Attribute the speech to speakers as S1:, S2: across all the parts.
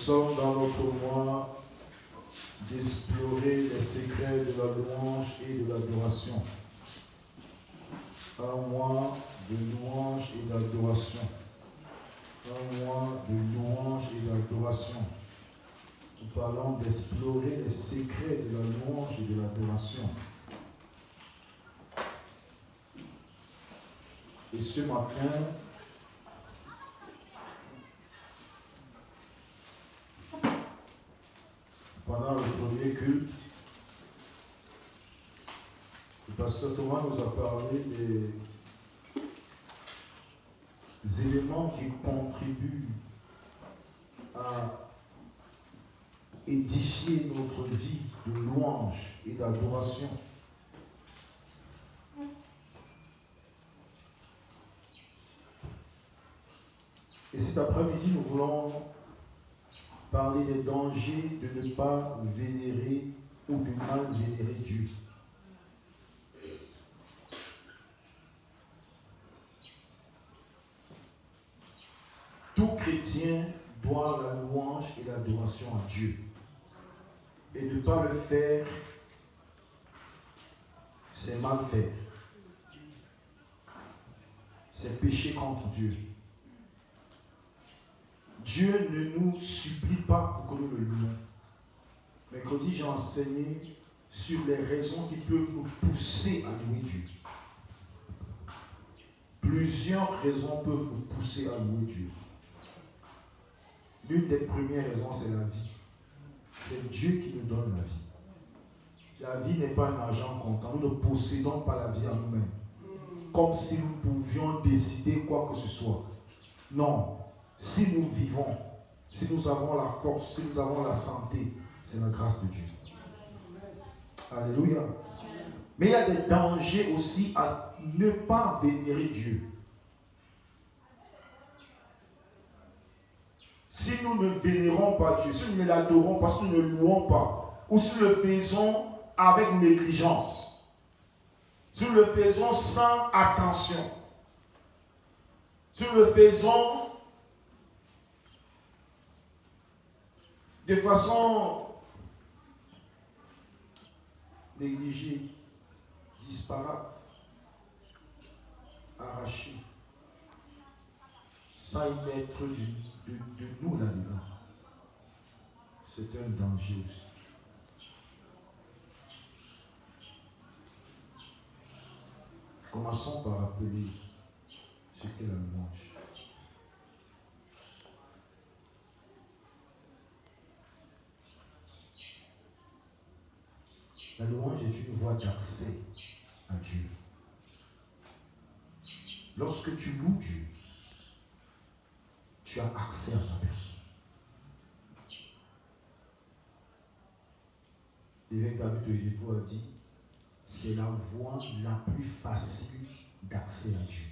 S1: sommes dans notre mois d'explorer les secrets de la louange et de l'adoration. Un mois de louange et d'adoration. Un mois de louange et d'adoration. Nous parlons d'explorer les secrets de la louange et de l'adoration. Et ce matin, pendant le premier culte, le pasteur Thomas nous a parlé des éléments qui contribuent à édifier notre vie de louange et d'adoration. Et cet après-midi, nous voulons parler des dangers de ne pas vénérer ou de mal vénérer Dieu. Tout chrétien doit la louange et l'adoration à Dieu. Et ne pas le faire, c'est mal faire. C'est pécher contre Dieu. Dieu ne nous supplie pas pour que nous le louions. Mercredi, j'ai enseigné sur les raisons qui peuvent nous pousser à louer Dieu. Plusieurs raisons peuvent nous pousser à louer Dieu. L'une des premières raisons, c'est la vie. C'est Dieu qui nous donne la vie. La vie n'est pas un argent comptant. Nous ne possédons pas la vie en nous-mêmes. Comme si nous pouvions décider quoi que ce soit. Non. Si nous vivons, si nous avons la force, si nous avons la santé, c'est la grâce de Dieu. Alléluia. Mais il y a des dangers aussi à ne pas vénérer Dieu. Si nous ne vénérons pas Dieu, si nous ne l'adorons pas, si nous ne le louons pas, ou si nous le faisons avec négligence, si nous le faisons sans attention, si nous le faisons de façon négligée, disparate, arrachée, sans y mettre de nous là-dedans. C'est un danger aussi. Commençons par appeler ce qu'est la louange. La louange est une voie d'accès à Dieu. Lorsque tu loues Dieu, tu as accès à sa personne. L'évêque David de Hidépo a dit, c'est la voie la plus facile d'accès à Dieu.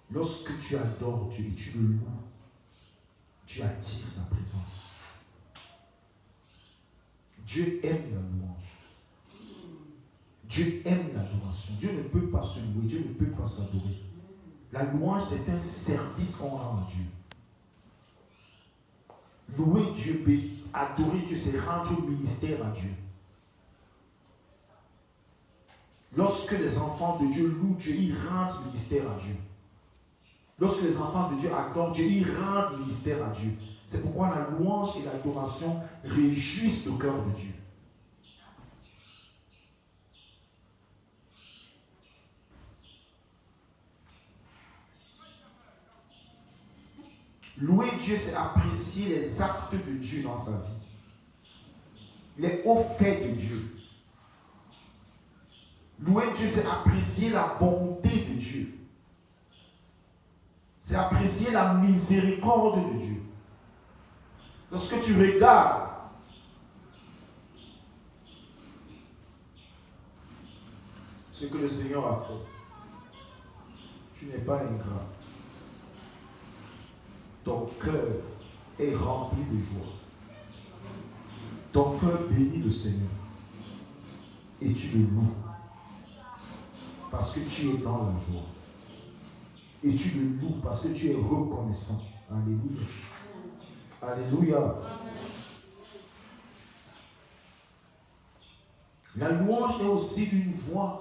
S1: Lorsque tu adores Dieu et tu le loues, tu attires sa présence. Dieu aime la louange. Dieu aime l'adoration. Dieu ne peut pas se louer, Dieu ne peut pas s'adorer. La louange, c'est un service qu'on rend à Dieu. Louer Dieu, adorer Dieu, c'est rendre ministère à Dieu. Lorsque les enfants de Dieu louent Dieu, ils rendent ministère à Dieu. Lorsque les enfants de Dieu adorent Dieu, ils rendent ministère à Dieu. C'est pourquoi la louange et l'adoration réjouissent le cœur de Dieu. Louer Dieu, c'est apprécier les actes de Dieu dans sa vie. Les hauts faits de Dieu. Louer Dieu, c'est apprécier la bonté de Dieu. C'est apprécier la miséricorde de Dieu. Lorsque tu regardes ce que le Seigneur a fait, tu n'es pas ingrat. Ton cœur est rempli de joie. Ton cœur bénit le Seigneur. Et tu le loues. Parce que tu es dans la joie. Et tu le loues parce que tu es reconnaissant. Alléluia. Alléluia. La louange est aussi une voie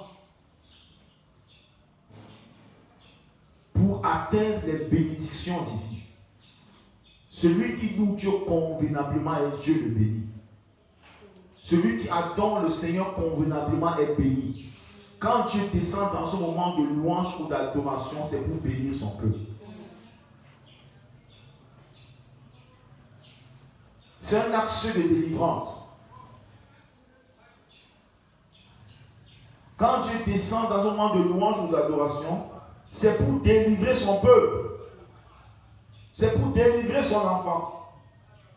S1: pour atteindre les bénédictions divines. Celui qui loue Dieu convenablement est Dieu le béni. Celui qui adore le Seigneur convenablement est béni. Quand Dieu descend dans ce moment de louange ou d'adoration, c'est pour bénir son peuple. C'est un axe de délivrance. Quand Dieu descend dans un moment de louange ou d'adoration, c'est pour délivrer son peuple. C'est pour délivrer son enfant.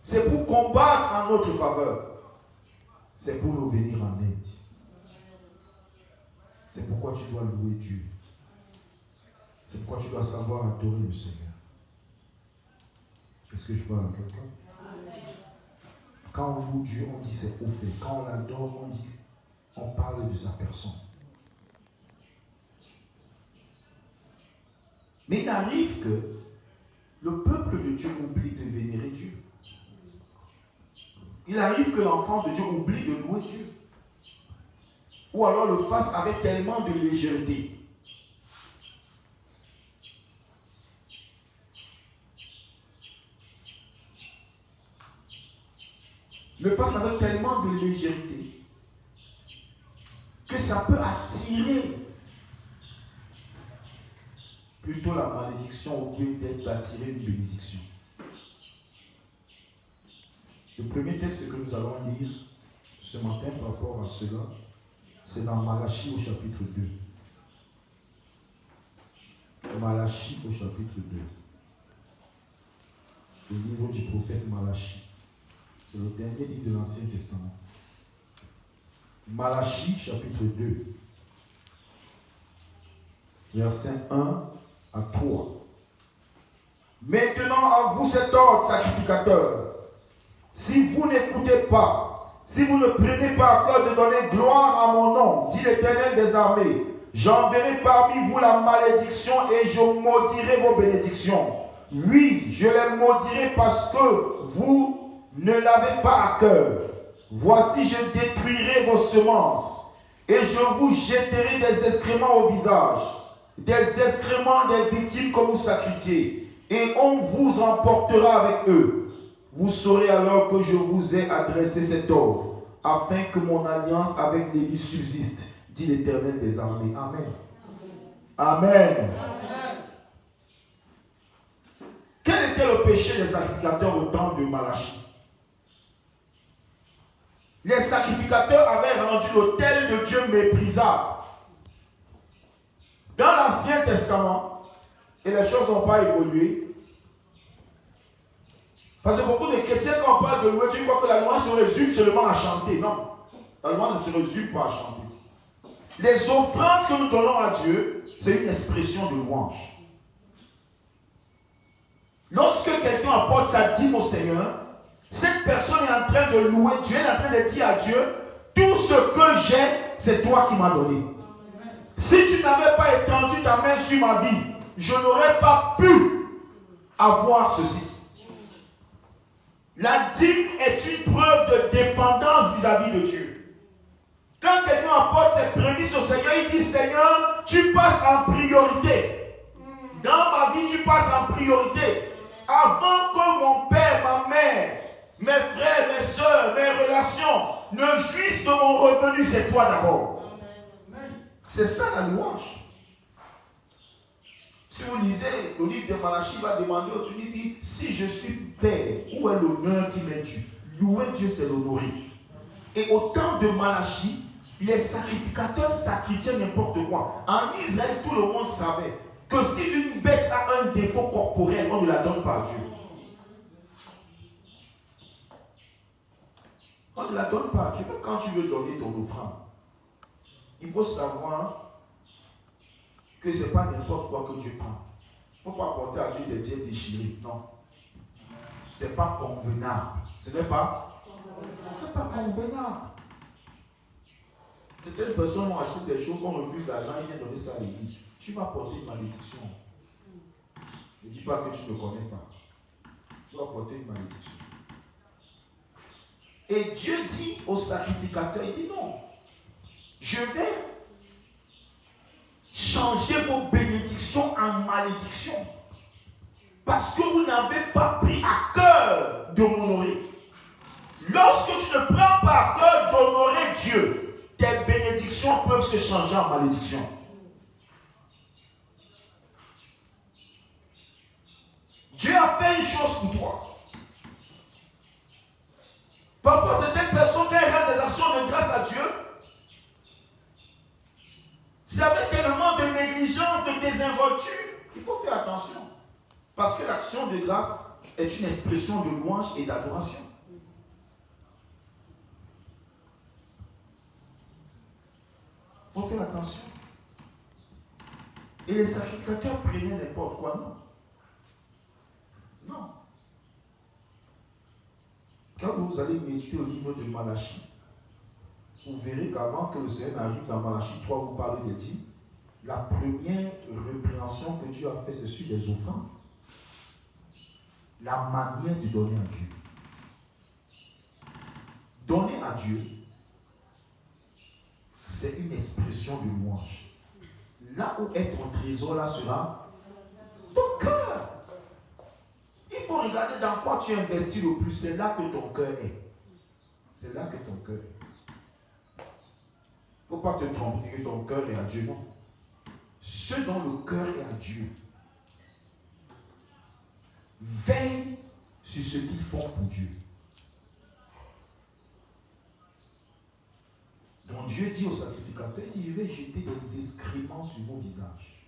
S1: C'est pour combattre en notre faveur. C'est pour nous venir en aide. C'est pourquoi tu dois louer Dieu. C'est pourquoi tu dois savoir adorer le Seigneur. Est-ce que je parle à quelqu'un? Quand on loue Dieu, on dit c'est au fait. Quand on l'adore, on parle de sa personne. Mais il arrive que le peuple de Dieu oublie de vénérer Dieu. Il arrive que l'enfant de Dieu oublie de louer Dieu. Ou alors le fasse avec tellement de légèreté. Le fasse avec tellement de légèreté que ça peut attirer plutôt la malédiction au lieu d'être d'attirer une bénédiction. Le premier texte que nous allons lire ce matin par rapport à cela, c'est dans Malachie au chapitre 2. Malachie au chapitre 2. Le livre du prophète Malachie. C'est le dernier livre de l'Ancien Testament. Malachie chapitre 2. Versets 1 à 3. Maintenant à vous cet ordre, sacrificateur. Si vous n'écoutez pas, si vous ne prenez pas à cœur de donner gloire à mon nom, dit l'Éternel des armées, j'enverrai parmi vous la malédiction et je maudirai vos bénédictions. Oui, je les maudirai parce que vous ne l'avez pas à cœur. Voici, je détruirai vos semences et je vous jetterai des excréments au visage, des excréments des victimes que vous sacrifiez, et on vous emportera avec eux. Vous saurez alors que je vous ai adressé cet ordre, afin que mon alliance avec Lévi subsiste, dit l'Éternel des armées. Amen. Amen. Amen. Quel était le péché des sacrificateurs au temps de Malachie? Les sacrificateurs avaient rendu l'autel de Dieu méprisable. Dans l'Ancien Testament, et les choses n'ont pas évolué, parce que beaucoup de chrétiens, quand on parle de louer Dieu, croient que la louange se résume seulement à chanter. Non, la louange ne se résume pas à chanter. Les offrandes que nous donnons à Dieu, c'est une expression de louange. Lorsque quelqu'un apporte sa dîme au Seigneur, cette personne est en train de louer Dieu, elle est en train de dire à Dieu, tout ce que j'ai, c'est toi qui m'as donné. Si tu n'avais pas étendu ta main sur ma vie, je n'aurais pas pu avoir ceci. La dîme est une preuve de dépendance vis-à-vis de Dieu. Quand quelqu'un apporte ses prémices au Seigneur, il dit, Seigneur, tu passes en priorité. Dans ma vie, tu passes en priorité. Avant que mon père, ma mère, mes frères, mes soeurs, mes relations ne jouissent de mon revenu, c'est toi d'abord. C'est ça la louange. Si vous lisez le livre de Malachie, il va demander au Dieu, il dit, si je suis père, où est l'honneur qui m'est dû? Louer Dieu, c'est l'honorer. Et au temps de Malachie, les sacrificateurs sacrifiaient n'importe quoi. En Israël, tout le monde savait que si une bête a un défaut corporel, on ne la donne pas à Dieu. On ne la donne pas à Dieu. Quand tu veux donner ton offrande, il faut savoir que ce n'est pas n'importe quoi que Dieu prend. Il ne faut pas apporter à Dieu des biens déchirés. Non. Ce n'est pas convenable. Ce n'est pas convenable. Certaines personnes ont acheté des choses, on refuse l'argent, ils viennent donner ça à l'église. Tu vas porter une malédiction. Ne dis pas que tu ne connais pas. tu vas porter une malédiction. Et Dieu dit au sacrificateur, il dit non, je vais changer vos bénédictions en malédictions. Parce que vous n'avez pas pris à cœur de m'honorer. Lorsque tu ne prends pas à cœur d'honorer Dieu, tes bénédictions peuvent se changer en malédiction. Dieu a fait une chose pour toi. Parfois, certaines personnes, quand elles rendent des actions de grâce à Dieu, c'est avec tellement de négligence, de désinvolture. Il faut faire attention. Parce que l'action de grâce est une expression de louange et d'adoration. Il faut faire attention. Et les sacrificateurs prenaient n'importe quoi, non. Non. Quand vous allez méditer au niveau de Malachie, vous verrez qu'avant que le Seigneur n'arrive dans Malachie 3, vous parlez des dîmes, la première répréhension que Dieu a fait, c'est sur les offrandes. La manière de donner à Dieu. Donner à Dieu, c'est une expression de louange. Là où est ton trésor, là sera ton cœur. Il faut regarder dans quoi tu investis le plus. C'est là que ton cœur est. C'est là que ton cœur est. Il ne faut pas te tromper que ton cœur est à Dieu, non. Ceux dont le cœur est à Dieu veillent sur ce qu'ils font pour Dieu. Donc Dieu dit au sacrificateur, il dit, je vais jeter des excréments sur vos visages.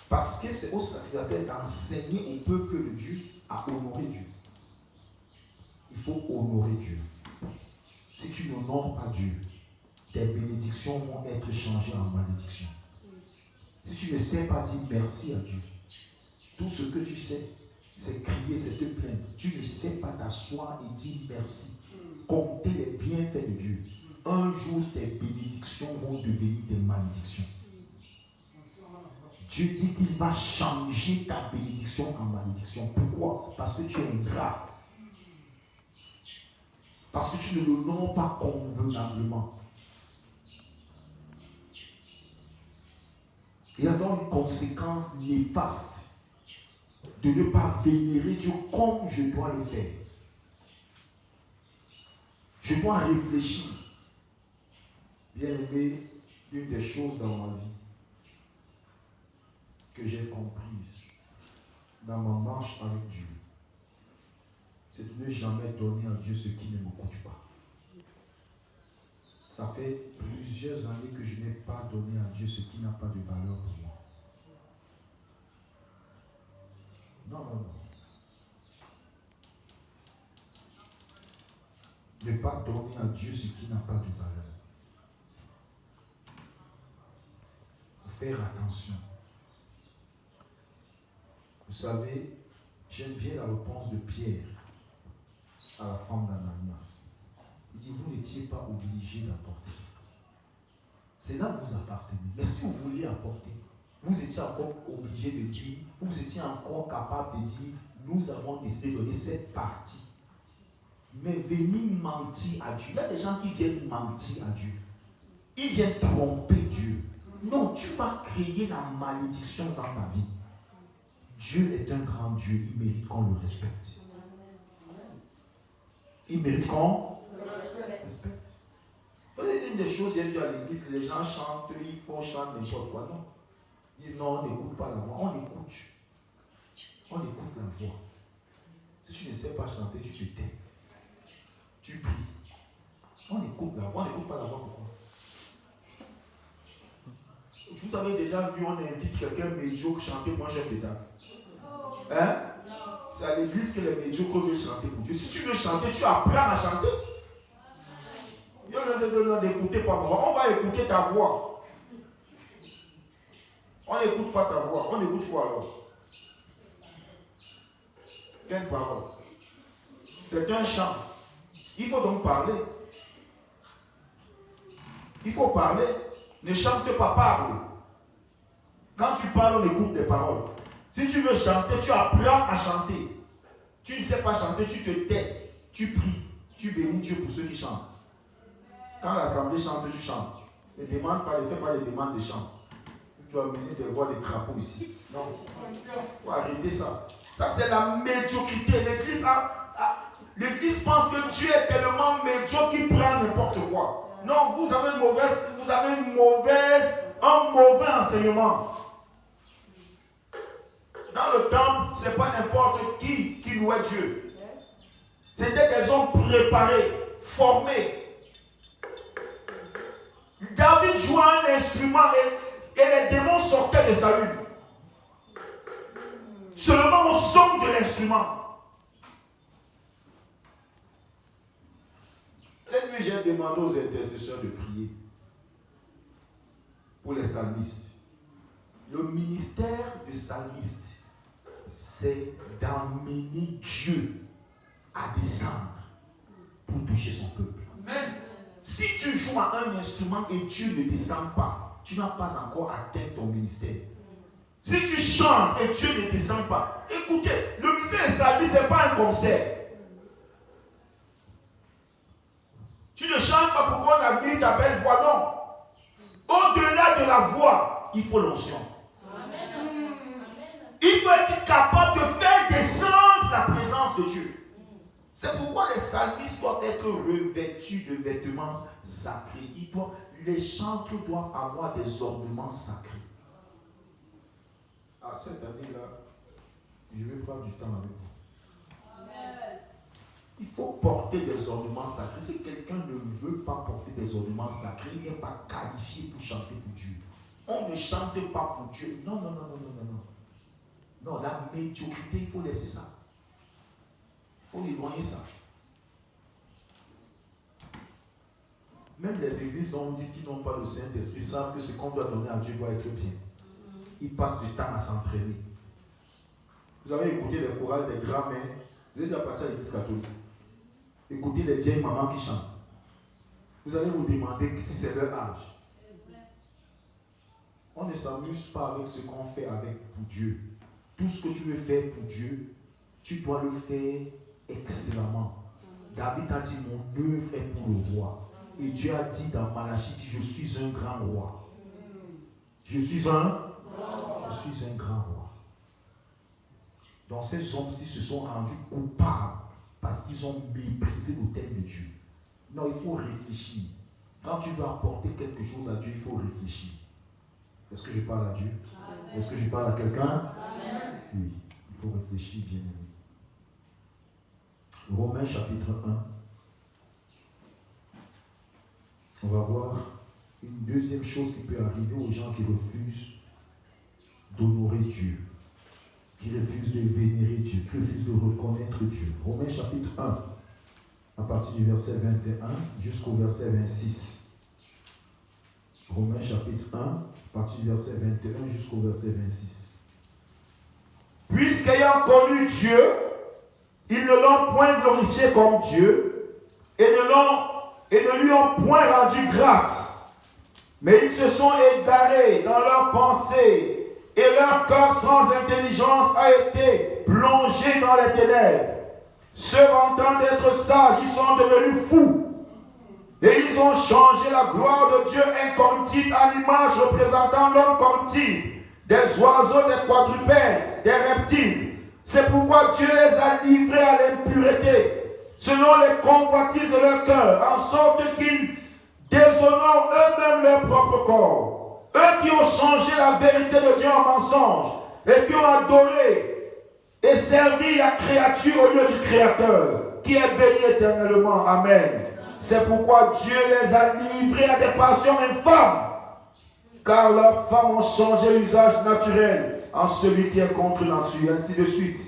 S1: Parce que c'est au sacrificateur d'enseigner au peuple de Dieu à honorer Dieu. Il faut honorer Dieu. Si tu n'honores pas Dieu, tes bénédictions vont être changées en malédictions. Si tu ne sais pas dire merci à Dieu, tout ce que tu sais, c'est crier, c'est te plaindre. Tu ne sais pas t'asseoir et dire merci. Compter les bienfaits de Dieu. Un jour, tes bénédictions vont devenir des malédictions. Dieu dit qu'il va changer ta bénédiction en malédiction. Pourquoi? Parce que tu es ingrat. Parce que tu ne l'honores pas convenablement. Il y a donc une conséquence néfaste de ne pas vénérer Dieu comme je dois le faire. Je dois réfléchir. Bien aimé, une des choses dans ma vie que j'ai comprises dans ma marche avec Dieu, c'est de ne jamais donner à Dieu ce qui ne me coûte pas. Ça fait plusieurs années que je n'ai pas donné à Dieu ce qui n'a pas de valeur pour moi. Non, non, non. Ne pas donner à Dieu ce qui n'a pas de valeur. Il faut faire attention. Vous savez, j'aime bien la réponse de Pierre à la femme d'Ananias. Il dit, vous n'étiez pas obligé d'apporter ça. C'est là que vous appartenez. Mais si vous vouliez apporter, vous étiez encore obligé de dire, vous étiez encore capable de dire, nous avons décidé de donner cette partie. Mais venir mentir à Dieu. Il y a des gens qui viennent mentir à Dieu. Ils viennent tromper Dieu. Non, tu vas créer la malédiction dans ta vie. Dieu est un grand Dieu. Il mérite qu'on le respecte. Il mérite qu'on le respecte. Une des choses, j'ai vu à l'église, que les gens chantent, ils font chanter n'importe quoi. Non. Ils disent non, on n'écoute pas la voix. On écoute. On écoute la voix. Si tu ne sais pas chanter, tu te tais. Tu pries. On écoute la voix. On n'écoute pas la voix. Pourquoi? Vous avez déjà vu, on invite quelqu'un médiocre chanter pour un chef d'État. Hein? C'est à l'église que les médiocres veulent chanter pour Dieu. Si tu veux chanter, tu apprends à chanter. On n'écoute pas ma voix. On va écouter ta voix. On n'écoute pas ta voix. On écoute quoi alors? Quelle parole? C'est un chant. Il faut donc parler. Il faut parler. Ne chante pas, parle. Quand tu parles, on écoute tes paroles. Si tu veux chanter, tu apprends à chanter. Tu ne sais pas chanter, tu te tais. Tu pries. Tu bénis Dieu pour ceux qui chantent. Quand l'assemblée chante, tu chantes. Ne demande pas, ne fais pas les demandes de chant. Tu vas mener des voix de crapauds ici. Non. Il faut arrêter ça. Ça, c'est la médiocrité. L'Église pense que Dieu est tellement médiocre qu'il prend n'importe quoi. Non, vous avez un mauvais enseignement. Dans le temple, ce n'est pas n'importe qui louait Dieu. C'était des hommes préparés, formés. David jouait un instrument et les démons sortaient de sa lune. Seulement au son de l'instrument. Cette nuit, j'ai demandé aux intercesseurs de prier pour les psalmistes. Le ministère du psalmiste, c'est d'amener Dieu à descendre pour toucher son peuple. Amen. Si tu joues à un instrument et Dieu ne descend pas, tu n'as pas encore atteint ton ministère. Si tu chantes et Dieu ne descend pas, écoutez, le ministère des psalmistes, ce n'est pas un concert. Tu ne chantes pas pour qu'on admire ta belle voix, non. Au-delà de la voix, il faut l'onction. Il faut être capable de faire descendre la présence de Dieu. C'est pourquoi les psalmistes doivent être revêtus de vêtements sacrés. Les chantres doivent avoir des ornements sacrés. À cette année-là, je vais prendre du temps avec vous. Amen. Il faut porter des ornements sacrés. Si quelqu'un ne veut pas porter des ornements sacrés, il n'est pas qualifié pour chanter pour Dieu. On ne chante pas pour Dieu. Non. Non, la médiocrité, il faut laisser ça. Il faut éloigner ça. Même les églises dont on dit qu'ils n'ont pas le Saint-Esprit savent que ce qu'on doit donner à Dieu doit être bien. Ils passent du temps à s'entraîner. Vous avez écouté les chorales des grands-mères. Vous êtes déjà parti à l'église catholique. Écoutez les vieilles mamans qui chantent. Vous allez vous demander si c'est leur âge. On ne s'amuse pas avec ce qu'on fait pour Dieu. Tout ce que tu veux faire pour Dieu, tu dois le faire excellemment. David a dit, mon œuvre est pour le roi. Et Dieu a dit dans Malachie, je suis un grand roi. Je suis un grand roi. Donc ces hommes-ci se sont rendus coupables parce qu'ils ont méprisé l'autel de Dieu. Non, il faut réfléchir. Quand tu veux apporter quelque chose à Dieu, il faut réfléchir. Est-ce que je parle à Dieu? Amen. Est-ce que je parle à quelqu'un? Amen. Oui, il faut réfléchir, bien aimé. Romains chapitre 1. On va voir une deuxième chose qui peut arriver aux gens qui refusent d'honorer Dieu, qui refusent de vénérer Dieu, qui refusent de reconnaître Dieu. Romains chapitre 1, à partir du verset 21 jusqu'au verset 26. Romains chapitre 1, à partir du verset 21 jusqu'au verset 26. Puisqu'ayant connu Dieu, ils ne l'ont point glorifié comme Dieu et ne lui ont point rendu grâce. Mais ils se sont égarés dans leurs pensées et leur cœur sans intelligence a été plongé dans les ténèbres. Se vantant d'être sages, ils sont devenus fous. Et ils ont changé la gloire de Dieu incorruptible à l'image représentant l'homme corruptible, des oiseaux, des quadrupèdes, des reptiles. C'est pourquoi Dieu les a livrés à l'impureté, selon les convoitises de leur cœur, en sorte qu'ils déshonorent eux-mêmes leur propre corps. Eux qui ont changé la vérité de Dieu en mensonge et qui ont adoré et servi la créature au lieu du Créateur, qui est béni éternellement. Amen. C'est pourquoi Dieu les a livrés à des passions infâmes, car leurs femmes ont changé l'usage naturel en celui qui est contre nature, ainsi de suite.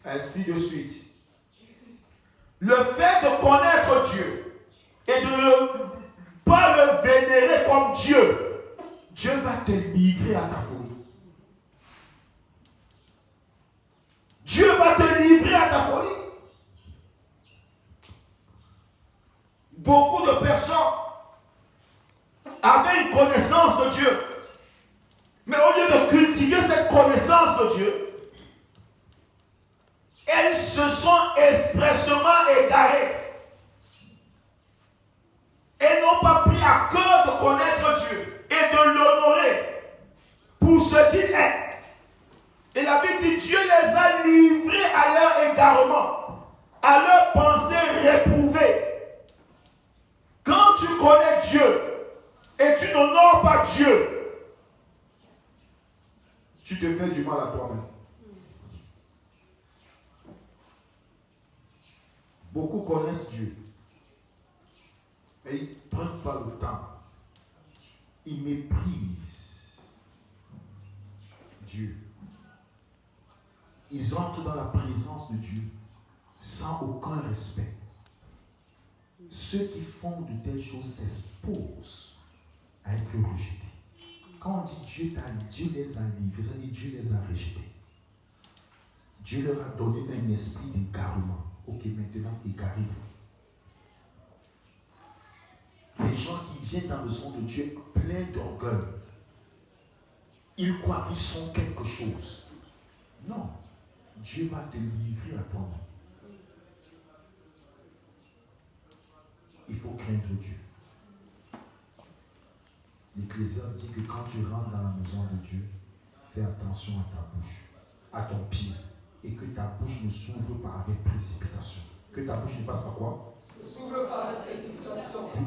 S1: Ainsi de suite. Le fait de connaître Dieu et de ne pas le vénérer comme Dieu, Dieu va te livrer à ta folie. Dieu va te livrer à ta folie. Beaucoup de personnes avaient une connaissance de Dieu. de Dieu, elles se sont expressément égarées. Elles n'ont pas pris à cœur de connaître Dieu et de l'honorer pour ce qu'il est. Et la Bible dit, Dieu les a livrés à leur égarement, à leur pensée réprouvée. Quand tu connais Dieu et tu n'honores pas Dieu, tu te fais du mal à toi-même. Beaucoup connaissent Dieu, mais ils ne prennent pas le temps. Ils méprisent Dieu. Ils entrent dans la présence de Dieu sans aucun respect. Ceux qui font de telles choses s'exposent à être rejetés. Quand on dit Dieu les a livrés, ça dit Dieu les a rejetés. Dieu leur a donné un esprit d'égarement. Ok, maintenant, égarez-vous. Des gens qui viennent dans le son de Dieu pleins d'orgueil. Ils croient qu'ils sont quelque chose. Non. Dieu va te livrer à toi-même. Il faut craindre Dieu. L'Ecclésiaste dit que quand tu rentres dans la maison de Dieu, fais attention à ta bouche, à ton pied, et que ta bouche ne s'ouvre pas avec précipitation. Que ta bouche ne fasse pas quoi? Ne s'ouvre pas avec précipitation. Oui.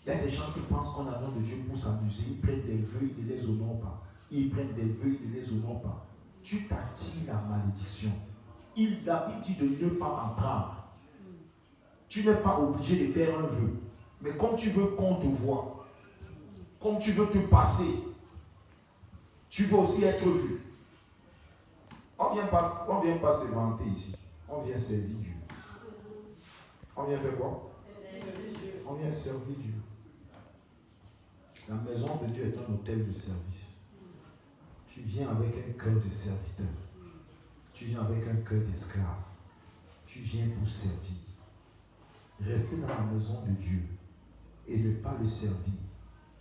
S1: Il y a des gens qui pensent qu'on a besoin de Dieu pour s'amuser. Ils prennent des vœux, ils ne les honorent pas. Ils prennent des vœux, ils ne les honorent pas. Tu t'attires la malédiction. Il dit de ne pas en prendre. Tu n'es pas obligé de faire un vœu. Mais comme tu veux qu'on te voie, comme tu veux te passer, tu veux aussi être vu. On ne vient pas se vanter ici. On vient servir Dieu. On vient faire quoi? On vient servir Dieu. La maison de Dieu est un hôtel de service. Tu viens avec un cœur de serviteur. Tu viens avec un cœur d'esclave. Tu viens pour servir. Rester dans la maison de Dieu et ne pas le servir,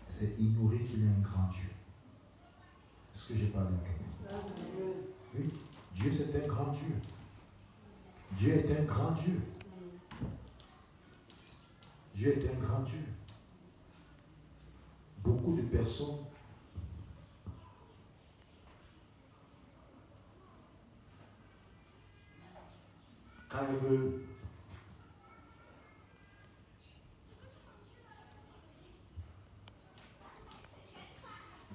S1: c'est ignorer qu'il est un grand Dieu. Est-ce que j'ai parlé à quelqu'un? Oui, Dieu c'est un grand Dieu. Dieu est un grand Dieu. Dieu est un grand Dieu. Beaucoup de personnes quand elles veulent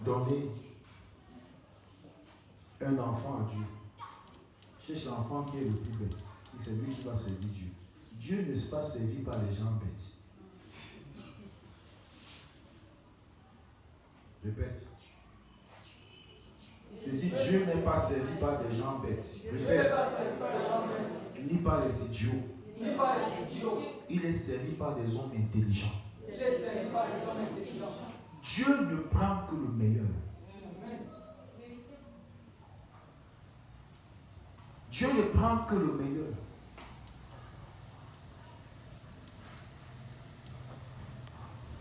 S1: donner un enfant à Dieu, cherche l'enfant qui est le plus bête. C'est lui qui va servir Dieu. Dieu ne se pas servi par les gens bêtes. Répète. Je dis Dieu n'est pas servi par des gens bêtes. Répète. Ni par les idiots. Il est servi par des hommes intelligents. Dieu ne prend que le meilleur. Dieu ne prend que le meilleur.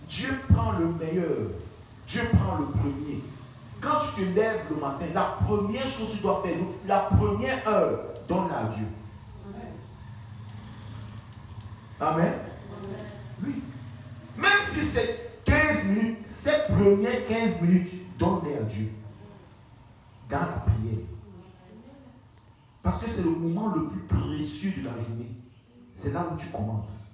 S1: Dieu prend le meilleur. Dieu prend le premier. Quand tu te lèves le matin, la première chose que tu dois faire, la première heure, donne-la à Dieu. Amen. Oui. Même si c'est 15 minutes, ces premières 15 minutes, donne-les à Dieu. Dans la prière. Parce que c'est le moment le plus précieux de la journée. C'est là où tu commences.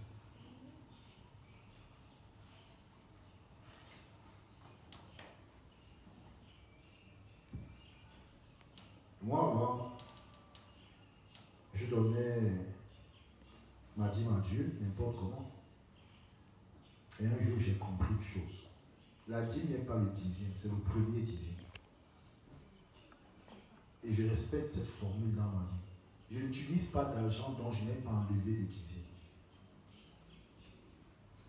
S1: Moi, avant, je donnais ma dîme à Dieu, n'importe comment. Et un jour, j'ai compris une chose. La dîme n'est pas le dixième, c'est le premier dixième. Et je respecte cette formule dans ma vie. Je n'utilise pas d'argent dont je n'ai pas enlevé le dixième.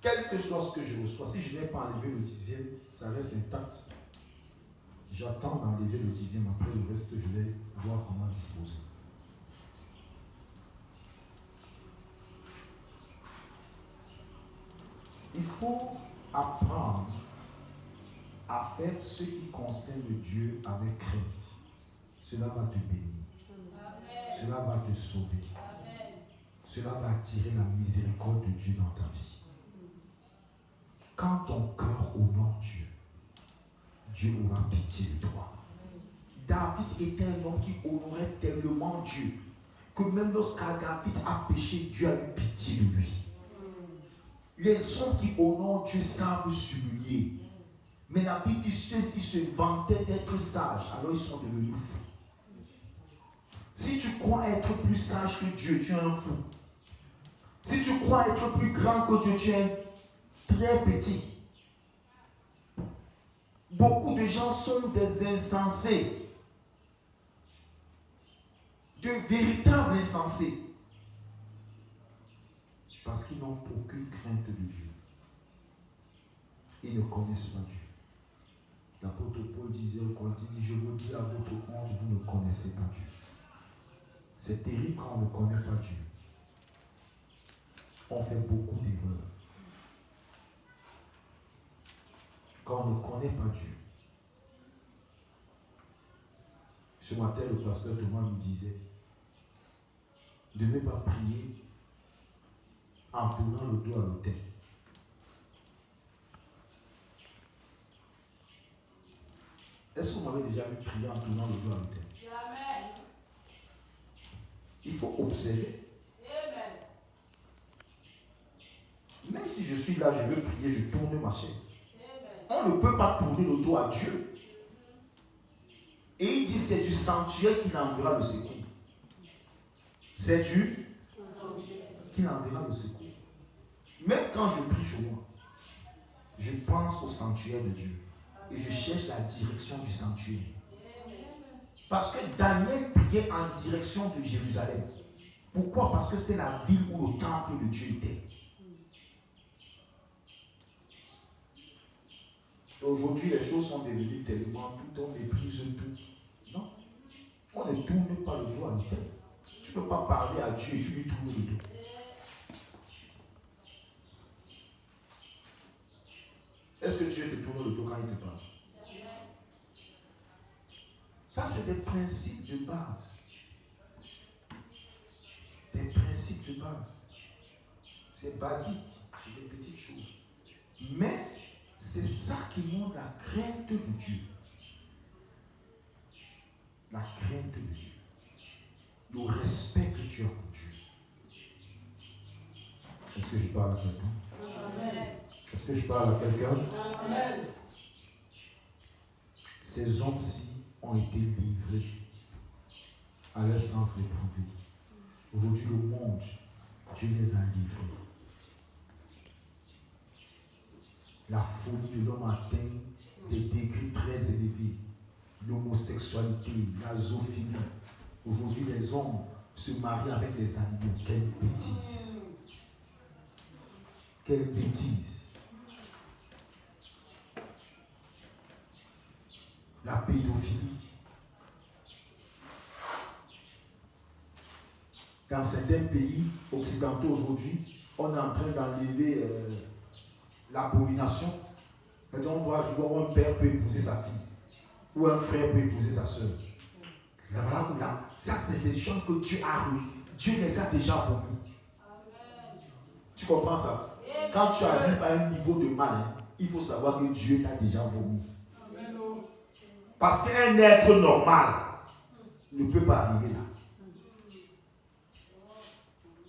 S1: Quel que soit ce que je reçois, si je n'ai pas enlevé le dixième, ça reste intact. J'attends d'enlever le dixième, après le reste, je vais voir comment disposer. Il faut apprendre à faire ce qui concerne Dieu avec crainte. cela va te bénir. Amen. Cela va te sauver. Amen. Cela va attirer la miséricorde de Dieu dans ta vie. Quand ton cœur honore Dieu, Dieu aura pitié de toi. David était un homme qui honorait tellement Dieu que même lorsqu'à David a péché, Dieu a eu pitié de lui. Les hommes qui honorent Dieu savent s'humilier. Mais la Bible dit ceux-ci se vantaient d'être sages, alors ils sont devenus fous. Si tu crois être plus sage que Dieu, tu es un fou. Si tu crois être plus grand que Dieu, tu es très petit. Beaucoup de gens sont des insensés. De véritables insensés. Parce qu'ils n'ont aucune crainte de Dieu. Ils ne connaissent pas Dieu. L'apôtre Paul disait au Corinthiens, je vous dis à votre honte, vous ne connaissez pas Dieu. C'est terrible quand on ne connaît pas Dieu. On fait beaucoup d'erreurs. Quand on ne connaît pas Dieu. Ce matin, le pasteur Thomas nous disait, ne devez pas prier en tournant le dos à l'autel. Est-ce que vous m'avez déjà vu prier en tournant le dos à l'autel? Jamais. Il faut observer. Amen. Même si je suis là, je veux prier, je tourne ma chaise. Amen. On ne peut pas tourner le dos à Dieu. Et il dit c'est du sanctuaire qu'il enverra le secours. C'est du qu'il enverra le secours. Même quand je prie chez moi, je pense au sanctuaire de Dieu. Et je cherche la direction du sanctuaire. Parce que Daniel priait en direction de Jérusalem. Pourquoi? Parce que c'était la ville où le temple de Dieu était. Aujourd'hui, les choses sont devenues tellement tout, on méprise tout. Non. On ne tourne pas le dos à l'autel. Tu ne peux pas parler à Dieu et tu lui tournes le dos. Est-ce que Dieu te tourne le dos quand il te parle? Ça, c'est des principes de base. Des principes de base. C'est basique. C'est des petites choses. Mais c'est ça qui montre la crainte de Dieu. La crainte de Dieu. Le respect que tu as pour Dieu. Est-ce que je parle à quelqu'un? Amen. Est-ce que je parle à quelqu'un? Amen. Ces hommes-ci ont été livrés à leur sens éprouvé. Aujourd'hui, le monde, Dieu les a livrés. La folie de l'homme atteint des degrés très élevés. L'homosexualité, la zoophilie. Aujourd'hui, les hommes se marient avec des animaux. Quelle bêtise! Quelle bêtise! La pédophilie. Dans certains pays occidentaux aujourd'hui, on est en train d'enlever l'abomination. On voit arriver où un père peut épouser sa fille, ou un frère peut épouser sa soeur. Là, ça c'est des gens que Dieu a eu. Dieu les a déjà vomis. Tu comprends ça? Quand tu arrives à un niveau de mal, il faut savoir que Dieu t'a déjà vomi. Parce qu'un être normal ne peut pas arriver là.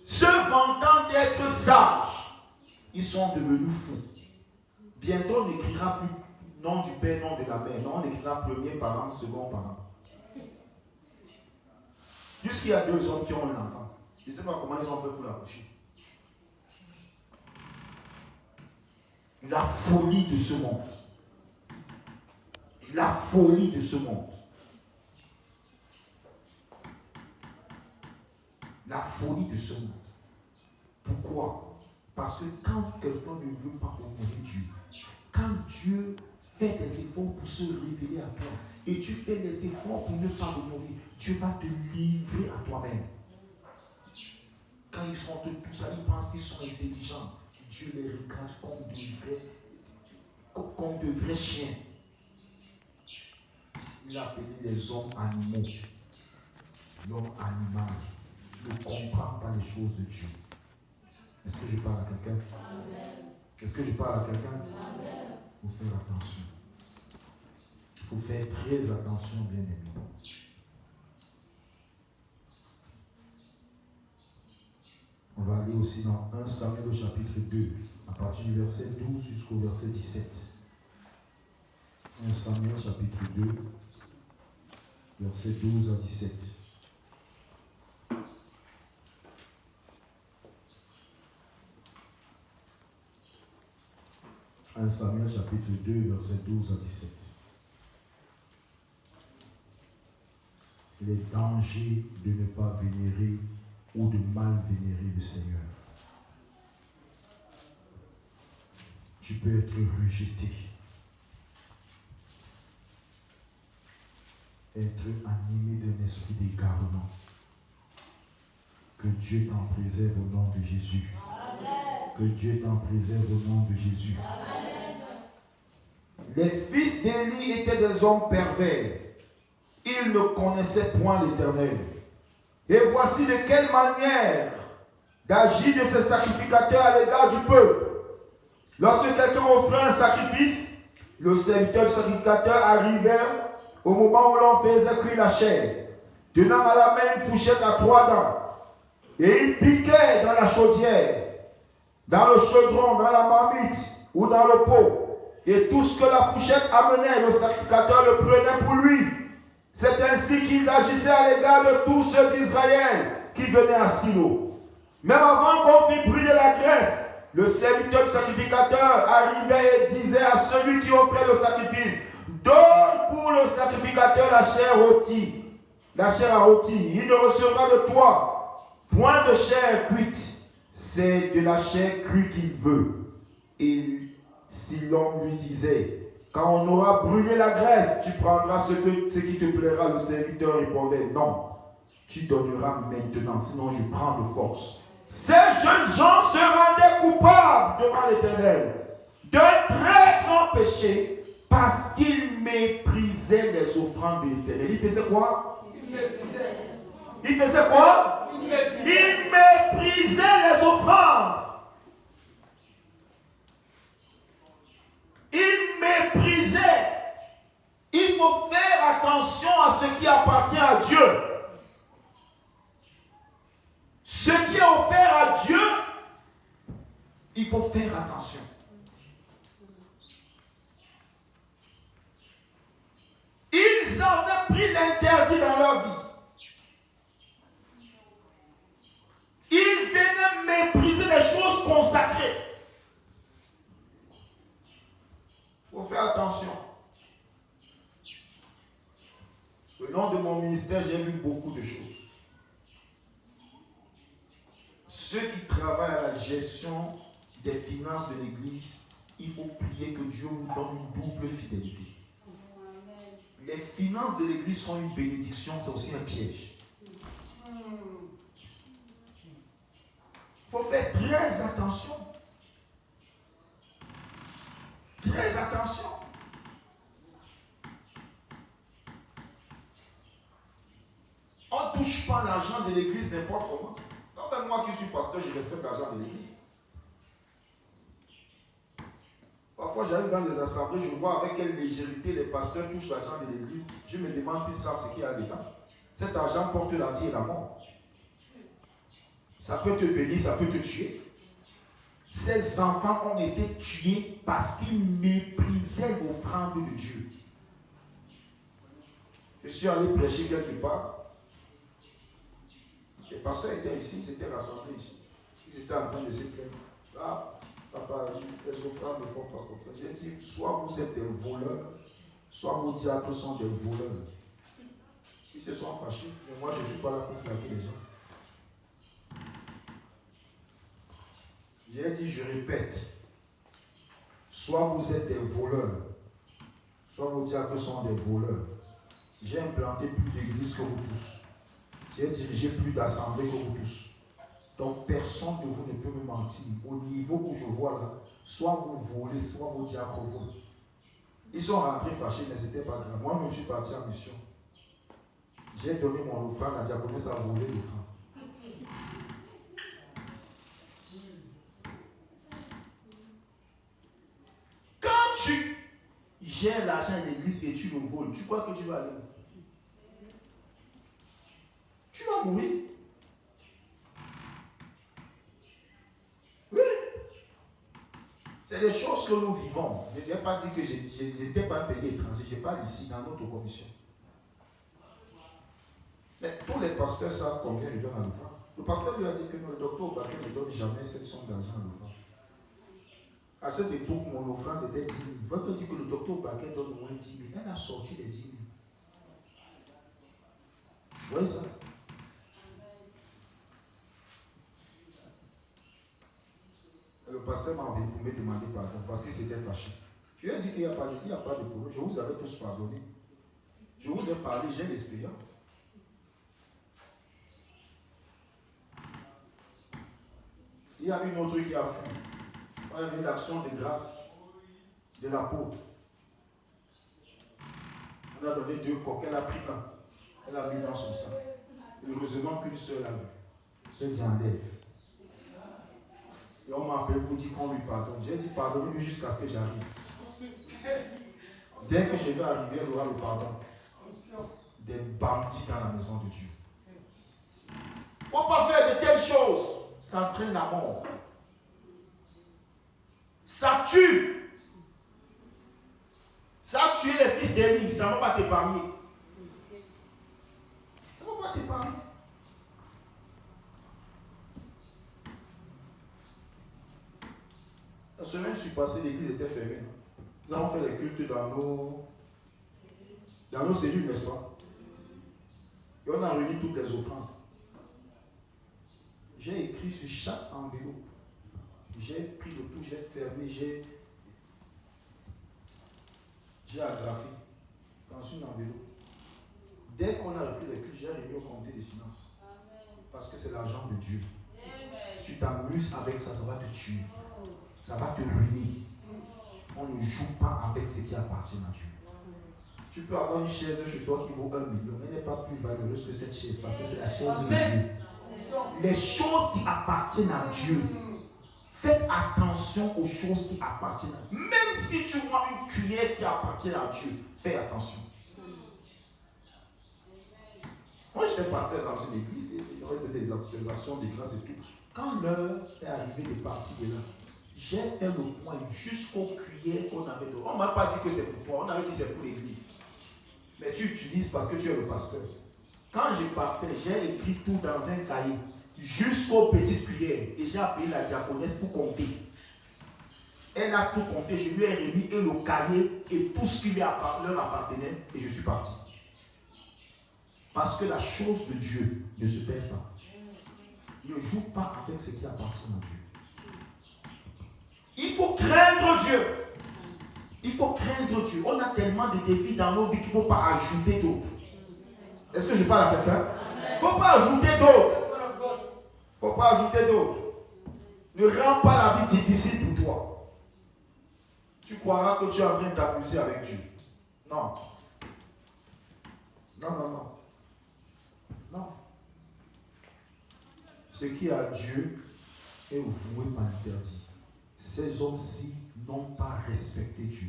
S1: Ceux vantant d'être sages, ils sont devenus fous. Bientôt, on n'écrira plus nom du père, nom de la mère. Non, on écrira premier parent, second parent. Jusqu'il y a 2 hommes qui ont un enfant. Je ne sais pas comment ils ont fait pour l'accoucher. La folie de ce monde. La folie de ce monde. La folie de ce monde. Pourquoi? Parce que quand quelqu'un ne veut pas honorer Dieu, quand Dieu fait des efforts pour se révéler à toi, et tu fais des efforts pour ne pas l'honorer, Dieu va te livrer à toi-même. Quand ils sont tout ça, ils pensent qu'ils sont intelligents. Dieu les regarde comme de vrais chiens. il a appelé les hommes animaux. L'homme animal ne comprend pas les choses de Dieu. Est-ce que je parle à quelqu'un? Est-ce que je parle à quelqu'un? Il faut faire attention. Il faut faire très attention, bien-aimés. On va aller aussi dans 1 Samuel au chapitre 2, à partir du verset 12 jusqu'au verset 17. 1 Samuel chapitre 2, verset 12 à 17. 1 Samuel chapitre 2, verset 12 à 17. Les dangers de ne pas vénérer ou de mal vénérer le Seigneur. Tu peux être rejeté, être animé d'un esprit d'égarement. Que Dieu t'en préserve au nom de Jésus. Amen. Que Dieu t'en préserve au nom de Jésus. Amen. Les fils d'Élie étaient des hommes pervers. Ils ne connaissaient point l'Éternel. Et voici de quelle manière d'agir de ces sacrificateurs à l'égard du peuple. Lorsque quelqu'un offrait un sacrifice, le serviteur du sacrificateur arrivait au moment où l'on faisait cuire la chair, tenant à la main une fourchette à 3 dents. Et il piquait dans la chaudière, dans le chaudron, dans la marmite ou dans le pot. Et tout ce que la fourchette amenait, le sacrificateur le prenait pour lui. C'est ainsi qu'ils agissaient à l'égard de tous ceux d'Israël qui venaient à Silo. Même avant qu'on fît brûler la graisse, le serviteur du sacrificateur arrivait et disait à celui qui offrait le sacrifice: donne pour le sacrificateur la chair rôtie. La chair à rôti. Il ne recevra de toi point de chair cuite. C'est de la chair crue qu'il veut. Et si l'homme lui disait: quand on aura brûlé la graisse, tu prendras ce qui te plaira, le serviteur répondait: non, tu donneras maintenant, sinon je prends de force. Ces jeunes gens se rendaient coupables devant l'Éternel d'un très grand péché parce qu'ils méprisaient les offrandes de l'Éternel. Ils faisaient quoi? Ils faisaient quoi? Ils méprisaient les offrandes. Ils méprisaient. Il faut faire attention à ce qui appartient à Dieu. Ce qui est offert à Dieu, il faut faire attention. Ils avaient pris l'interdit dans leur vie. Ils venaient mépriser les choses consacrées. Il faut faire attention. Au nom de mon ministère, j'ai vu beaucoup de choses. Ceux qui travaillent à la gestion des finances de l'Église, il faut prier que Dieu vous donne une double fidélité. Les finances de l'Église sont une bénédiction, c'est aussi un piège. Il faut faire très attention. Très attention. On ne touche pas l'argent de l'Église n'importe comment. Non, même moi qui suis pasteur, je respecte l'argent de l'Église. Parfois, j'arrive dans des assemblées, je vois avec quelle légèreté les pasteurs touchent l'argent de l'Église. Je me demande s'ils savent ce qu'il y a dedans. Cet argent porte la vie et la mort. Ça peut te bénir, ça peut te tuer. Ces enfants ont été tués parce qu'ils méprisaient l'offrande de Dieu. Je suis allé prêcher quelque part. Les pasteurs étaient ici, ils s'étaient rassemblés ici. Ils étaient en train de se plaindre. Ah, papa, les offrandes ne font pas comme ça. J'ai dit, soit vous êtes des voleurs, soit vos diacres sont des voleurs. Ils se sont fâchés, mais moi je ne suis pas là pour flatter les gens. J'ai dit, je répète, soit vous êtes des voleurs, soit vos diacres sont des voleurs. J'ai implanté plus d'églises que vous tous. J'ai dirigé plus d'assemblées que vous tous. Donc personne de vous ne peut me mentir. Au niveau où je vois là, soit vous volez, soit vos diacres volent. Ils sont rentrés fâchés, mais ce n'était pas grave. Moi, je suis parti en mission. J'ai donné mon offrande, la diaconesse a volé l'offrande. Quand tu gères l'argent de l'église et tu le voles, tu crois que tu vas aller où? Tu vas mourir. Oui. C'est des choses que nous vivons. Je n'ai pas dit que je n'étais pas un pays étranger. Je parle ici dans notre commission. Mais tous les pasteurs savent combien je donne à l'offrande. Le pasteur lui a dit que le docteur Obaké ne donne jamais cette somme d'argent à l'offrande. À cette époque, mon offrande c'était 10 000. Votre dit que le docteur Obaké donne au moins 10 000. Elle a sorti les 10 000. Vous voyez ça? Le pasteur m'a envoyé pour me demander pardon parce qu'il s'était fâché. Je lui ai dit qu'il n'y a pas de problème. Je vous avais tous pardonné. Je vous ai parlé, j'ai l'expérience. Il y a une autre qui a fui. On a vu l'action de grâce de l'apôtre. On a donné 2 coques, elle a pris un. Elle a mis dans son sac. Heureusement qu'une seule a vu. J'ai dit enlève. Et on m'a appelé pour dire qu'on lui pardonne. J'ai dit pardonne-lui jusqu'à ce que j'arrive. Dès que je vais arriver, elle aura le pardon. Des bandits dans la maison de Dieu. Il ne faut pas faire de telles choses. Ça entraîne la mort. Ça tue. Ça a tué les fils d'Élie. Ça ne va pas t'épargner. Ça ne va pas t'épargner. La semaine, je suis passé, l'église était fermée. Nous avons fait les cultes dans nos cellules, n'est-ce pas? Et on a réuni toutes les offrandes. J'ai écrit sur chaque enveloppe. J'ai pris le tout, j'ai fermé, j'ai agrafé dans une enveloppe. Dès qu'on a repris les cultes, j'ai remis au comité des finances. Parce que c'est l'argent de Dieu. Si tu t'amuses avec ça, ça va te tuer. Ça va te ruiner. On ne joue pas avec ce qui appartient à Dieu. Tu peux avoir une chaise chez toi qui vaut 1 million. Elle n'est pas plus valeureuse que cette chaise parce que c'est la chaise de Dieu. Les choses qui appartiennent à Dieu, faites attention aux choses qui appartiennent à Dieu. Même si tu vois une cuillère qui appartient à Dieu, fais attention. Moi, j'étais pasteur dans une église et il y avait des actions de grâce et tout. Quand l'heure est arrivée de partir de là, j'ai fait le point jusqu'aux cuillères qu'on avait dedans. On ne m'a pas dit que c'est pour toi, on avait dit que c'est pour l'église. Mais tu utilises parce que tu es le pasteur. Quand je partais, j'ai écrit tout dans un cahier, jusqu'aux petites cuillères. Et j'ai appelé la diaconesse pour compter. Elle a tout compté, je lui ai remis et le cahier et tout ce qui leur appartenait et je suis parti. Parce que la chose de Dieu ne se perd pas. Ne joue pas avec ce qui appartient à Dieu. Il faut craindre Dieu. Il faut craindre Dieu. On a tellement de défis dans nos vies qu'il ne faut pas ajouter d'autres. Est-ce que je parle à quelqu'un? Il ne faut pas ajouter d'autres. Il ne faut pas ajouter d'autres. Ne rends pas la vie difficile pour toi. Tu croiras que tu es en train d'abuser avec Dieu. Non. Non, non, non. Non. Ce qui est à Dieu est voué par l'interdit. Ces hommes-ci n'ont pas respecté Dieu.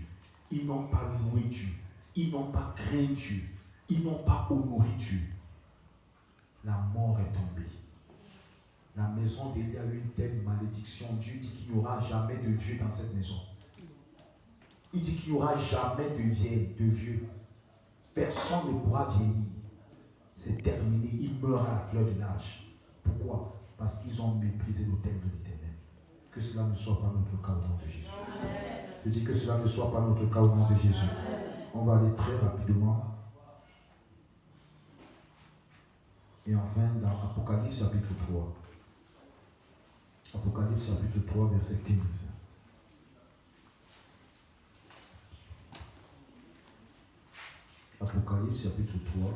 S1: Ils n'ont pas loué Dieu. Ils n'ont pas craint Dieu. Ils n'ont pas honoré Dieu. La mort est tombée. La maison d'Élie a eu une telle malédiction. Dieu dit qu'il n'y aura jamais de vieux dans cette maison. Il dit qu'il n'y aura jamais de vieux. Personne ne pourra vieillir. C'est terminé. Ils meurent à la fleur de l'âge. Pourquoi? Parce qu'ils ont méprisé l'autel de l'Éternel. Que cela ne soit pas notre cas au nom de Jésus. Je dis que cela ne soit pas notre cas au nom de Jésus. On va aller très rapidement. Et enfin, dans Apocalypse chapitre 3. Apocalypse chapitre 3, verset 15. Apocalypse chapitre 3,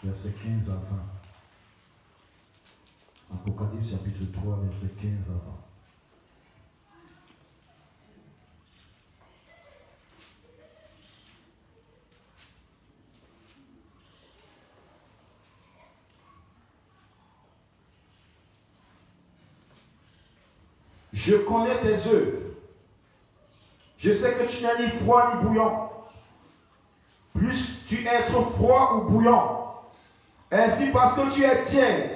S1: verset 15 à 20. Apocalypse chapitre 3, verset 15 à 20. Je connais tes œuvres. Je sais que tu n'es ni froid ni bouillant. Plus tu es trop froid ou bouillant. Ainsi, parce que tu es tiède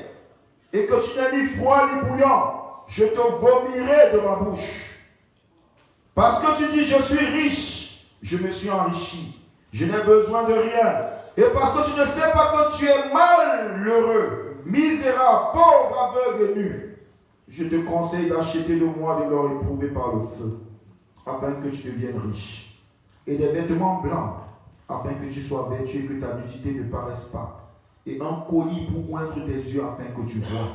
S1: et que tu n'es ni froid ni bouillant, je te vomirai de ma bouche. Parce que tu dis, je suis riche, je me suis enrichi. Je n'ai besoin de rien. Et parce que tu ne sais pas que tu es malheureux, misérable, pauvre, aveugle et nu, je te conseille d'acheter de moi de l'or éprouvé par le feu, afin que tu deviennes riche. Et des vêtements blancs, afin que tu sois vêtu et que ta nudité ne paraisse pas. Et un colis pour oindre tes yeux afin que tu vois.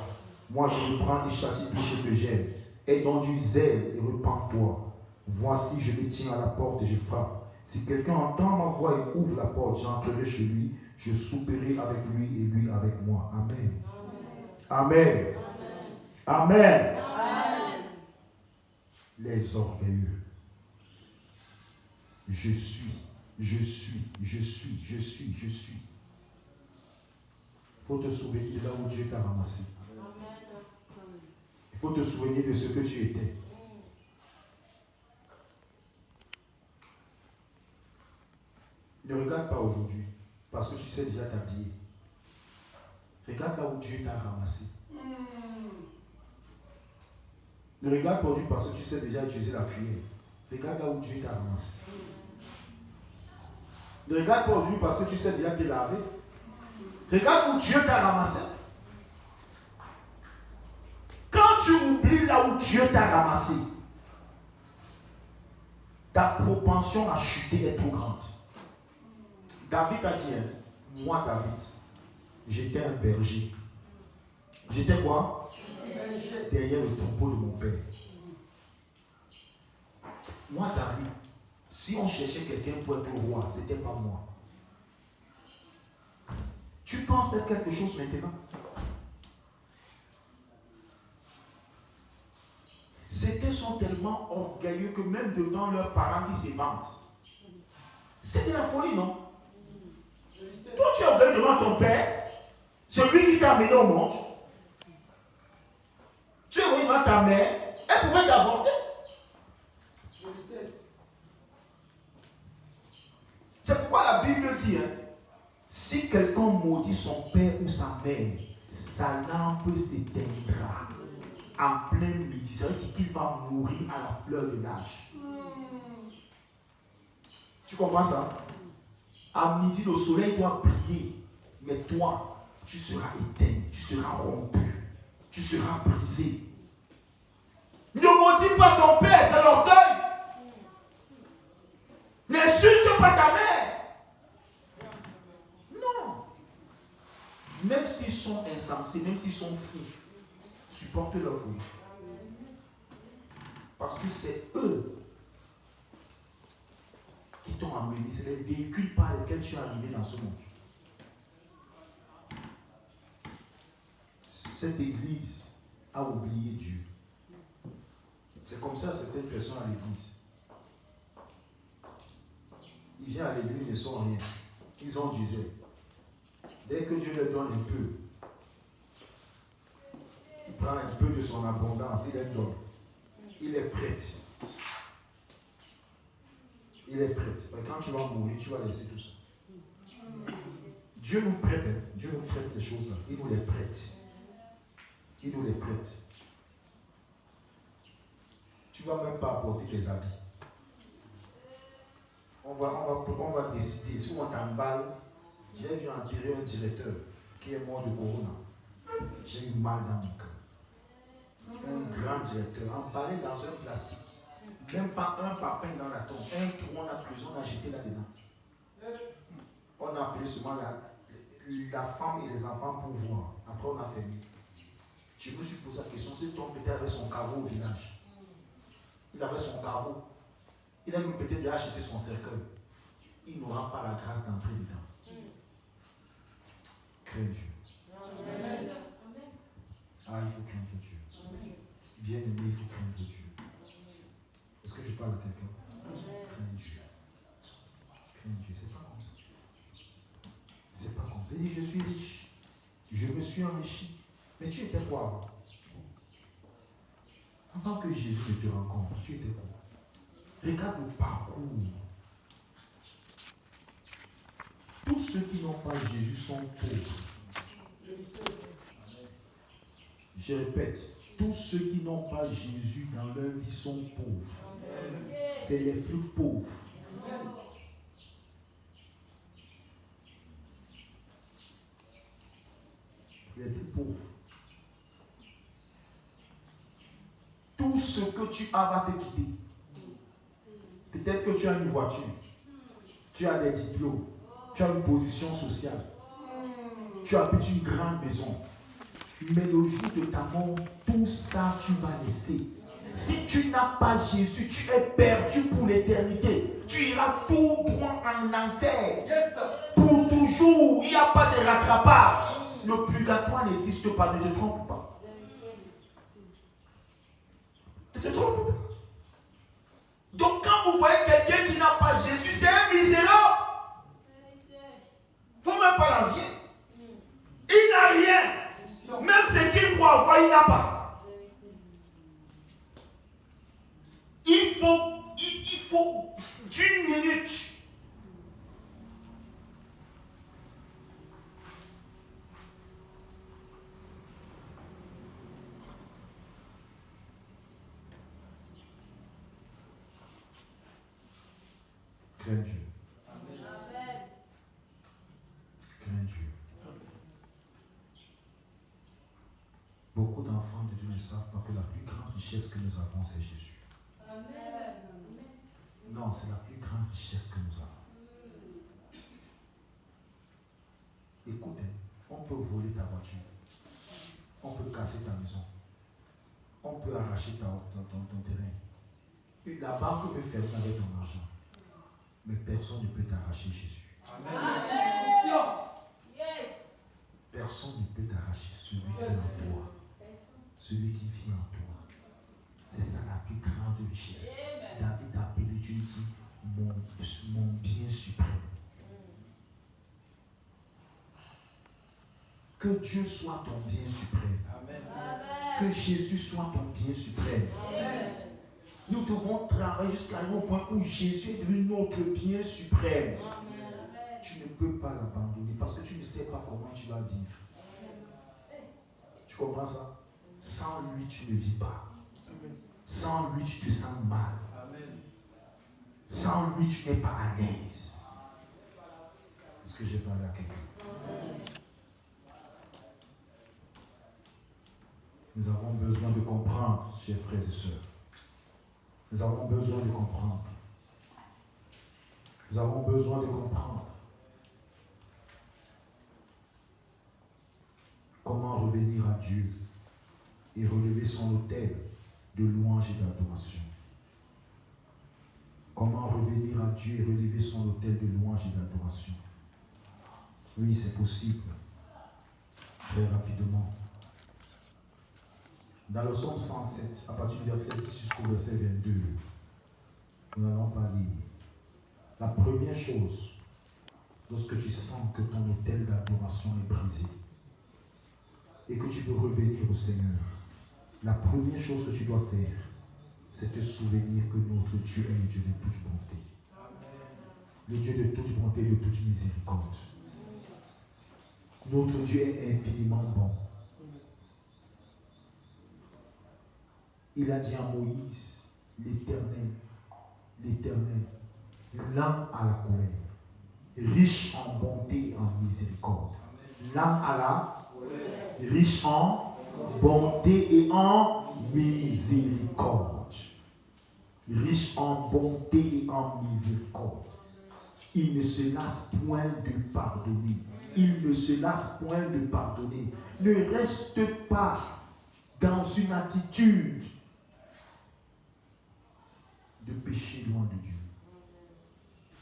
S1: Moi, je reprends et châtie tout ce que j'aime. Aie donc du zèle et repens-toi. Voici, je me tiens à la porte et je frappe. Si quelqu'un entend ma voix et ouvre la porte, j'entrerai chez lui, je souperai avec lui et lui avec moi. Amen. Amen. Amen. Amen. Les orgueilleux. Je suis. Il faut te souvenir de là où Dieu t'a ramassé. Il faut te souvenir de ce que tu étais. Ne regarde pas aujourd'hui, parce que tu sais déjà t'habiller. Regarde là où Dieu t'a ramassé. Ne regarde pas aujourd'hui parce que tu sais déjà utiliser la cuillère. Regarde là où Dieu t'a ramassé. Ne regarde pas aujourd'hui parce que tu sais déjà te laver. Regarde où Dieu t'a ramassé. Quand tu oublies là où Dieu t'a ramassé, ta propension à chuter est trop grande. David a dit, moi David, j'étais un berger. J'étais quoi? Derrière le troupeau de mon père. Moi David, si on cherchait quelqu'un pour être roi, ce n'était pas moi. Tu penses être quelque chose maintenant? Certains sont tellement orgueilleux que même devant leurs parents, ils se vantent. C'est de la folie, non? Toi, tu es orgueilleux devant ton père, celui qui t'a amené au monde. Tu es orgueilleux devant ta mère, elle pouvait t'avorter. C'est pourquoi la Bible dit, si quelqu'un maudit son père ou sa mère, sa lampe s'éteindra en plein midi. Ça veut dire qu'il va mourir à la fleur de l'âge. Tu comprends ça? À midi, le soleil doit briller, mais toi, tu seras éteint, tu seras rompu, tu seras brisé. Ne maudis pas ton père, c'est l'orgueil. N'insulte pas ta mère. Non. Même s'ils sont insensés, même s'ils sont fous, supporte leur folie. Parce que c'est eux qui t'ont amené, c'est les véhicules par lesquels tu es arrivé dans ce monde. Cette église a oublié Dieu. C'est comme ça certaines personnes à l'église. Ils viennent à l'église, ils ne sont rien. Ils ont du zèle. Dès que Dieu leur donne un peu, il prend un peu de son abondance, il leur donne. Il est prêt. Il est prêt. Mais quand tu vas mourir, tu vas laisser tout ça. Dieu nous prête. Dieu nous prête ces choses-là. Il nous les prête. Il nous les prête. Tu ne vas même pas apporter tes habits. On va décider. Si on t'emballe, j'ai vu enterrer un directeur qui est mort de corona. J'ai eu mal dans mon cœur. Un grand directeur, emballé dans un plastique. Même pas un papin dans la tombe. Un trou, on a creusé, on a jeté là-dedans. On a appelé seulement la femme et les enfants pour voir. Après, on a fermé. Je me suis posé la question, cet homme peut-être avait son caveau au village. Il avait son caveau. Il a même peut-être déjà acheté son cercueil. Il n'aura pas la grâce d'entrer dedans. Crains Dieu. Amen. Ah, il faut craindre Dieu. Bien aimé, il faut craindre Dieu. Est-ce que je parle à quelqu'un? Crains Dieu. Crains Dieu, c'est pas comme ça. C'est pas comme ça. Il dit, je suis riche. Je me suis enrichi. Mais tu étais quoi? Avant que Jésus ne te rencontre, tu étais quoi? Regarde le parcours. Tous ceux qui n'ont pas Jésus sont pauvres. Je répète, tous ceux qui n'ont pas Jésus dans leur vie sont pauvres. C'est les plus pauvres. Les plus pauvres. Tout ce que tu as va te quitter. Peut-être que tu as une voiture, tu as des diplômes, tu as une position sociale, tu habites une grande maison. Mais le jour de ta mort, tout ça tu vas laisser. Si tu n'as pas Jésus, tu es perdu pour l'éternité. Tu iras tout droit en enfer. Pour toujours, il n'y a pas de rattrapage. Le purgatoire n'existe pas, ne te trompe pas. Ne te trompe pas. Donc quand vous voyez quelqu'un qui n'a pas Jésus, c'est un misérable. Il ne faut même pas l'envier. Il n'a rien. Même ce qu'il croit avoir, il n'a pas. Il faut d'une minute. Crains Dieu. Amen. Crains Dieu. Beaucoup d'enfants de Dieu ne savent pas que la plus grande richesse que nous avons, c'est Jésus. Amen. Non, c'est la plus grande richesse que nous avons. Écoute, on peut voler ta voiture. On peut casser ta maison. On peut arracher ton terrain. Et la banque peut fermer avec ton argent. Mais personne ne peut t'arracher Jésus. Amen. Personne ne peut t'arracher celui qui est en toi. Celui qui vit en toi. C'est ça la plus grande richesse. David a appelé Dieu et dit, mon bien suprême. Que Dieu soit ton bien suprême. Amen. Que Jésus soit ton bien suprême. Amen. Nous devons travailler jusqu'à un point où Jésus est devenu notre bien suprême. Amen. Tu ne peux pas l'abandonner parce que tu ne sais pas comment tu vas vivre. Tu comprends ça? Sans lui, tu ne vis pas. Sans lui, tu te sens mal. Sans lui, tu n'es pas à l'aise. Est-ce que j'ai parlé à quelqu'un? Nous avons besoin de comprendre, chers frères et sœurs. Nous avons besoin de comprendre. Nous avons besoin de comprendre. Comment revenir à Dieu et relever son autel de louange et d'adoration. Comment revenir à Dieu et relever son autel de louange et d'adoration. Oui, c'est possible. Très rapidement. Dans le psaume 107, à partir du verset 10 jusqu'au verset 22, nous n'allons pas lire. La première chose, lorsque tu sens que ton autel d'adoration est brisé et que tu veux revenir au Seigneur, la première chose que tu dois faire, c'est te souvenir que notre Dieu est le Dieu de toute bonté. Le Dieu de toute bonté et de toute miséricorde. Notre Dieu est infiniment bon. Il a dit à Moïse, l'Éternel, lent à la colère, riche en bonté et en miséricorde. Lent à la colère, riche en bonté et en miséricorde. Riche en bonté et en miséricorde. Il ne se lasse point de pardonner. Il ne se lasse point de pardonner. Ne reste pas dans une attitude de péché loin de Dieu.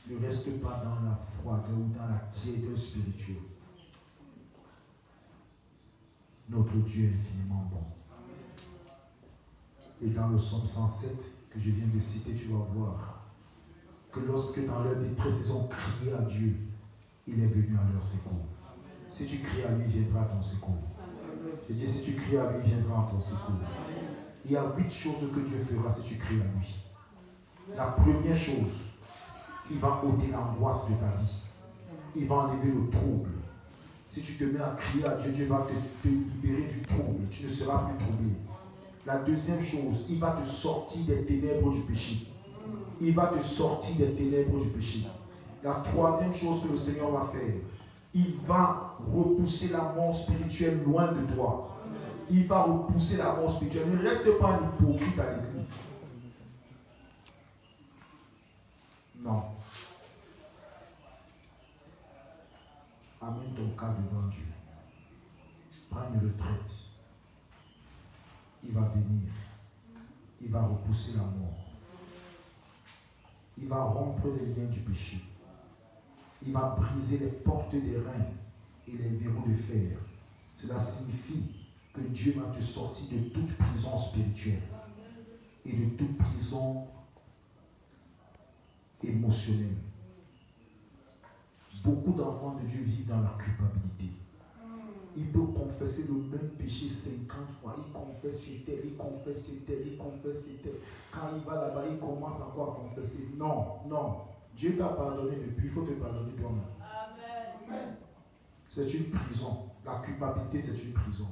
S1: Ne reste pas dans la froideur ou dans la tiédeur spirituelle. Notre Dieu est infiniment bon. Et dans le psaume 107 que je viens de citer, tu vas voir que lorsque dans leur détresse ils ont crié à Dieu, il est venu à leur secours. Si tu cries à lui, il viendra à ton secours. Je dis, si tu cries à lui, il viendra à ton secours. Il y a 8 choses que Dieu fera si tu cries à lui. La première chose, il va ôter l'angoisse de ta vie. Il va enlever le trouble. Si tu te mets à crier à Dieu, Dieu va te libérer du trouble. Tu ne seras plus troublé. La deuxième chose, il va te sortir des ténèbres du péché. Il va te sortir des ténèbres du péché. La troisième chose que le Seigneur va faire, il va repousser la mort spirituelle loin de toi. Il va repousser la mort spirituelle. Ne reste pas un hypocrite à l'église. Non. Amène ton cas devant Dieu. Prends une retraite. Il va venir. Il va repousser la mort. Il va rompre les liens du péché. Il va briser les portes des reins et les verrous de fer. Cela signifie que Dieu va te sortir de toute prison spirituelle et de toute prison émotionnelle. Beaucoup d'enfants de Dieu vivent dans la culpabilité. Il peut confesser le même péché 50 fois. Il confesse chez tel, il confesse chez tel, il confesse chez tel. Quand il va là-bas, il commence encore à confesser. Non, non. Dieu t'a pardonné depuis, il faut te pardonner toi-même. Amen. C'est une prison. La culpabilité, c'est une prison.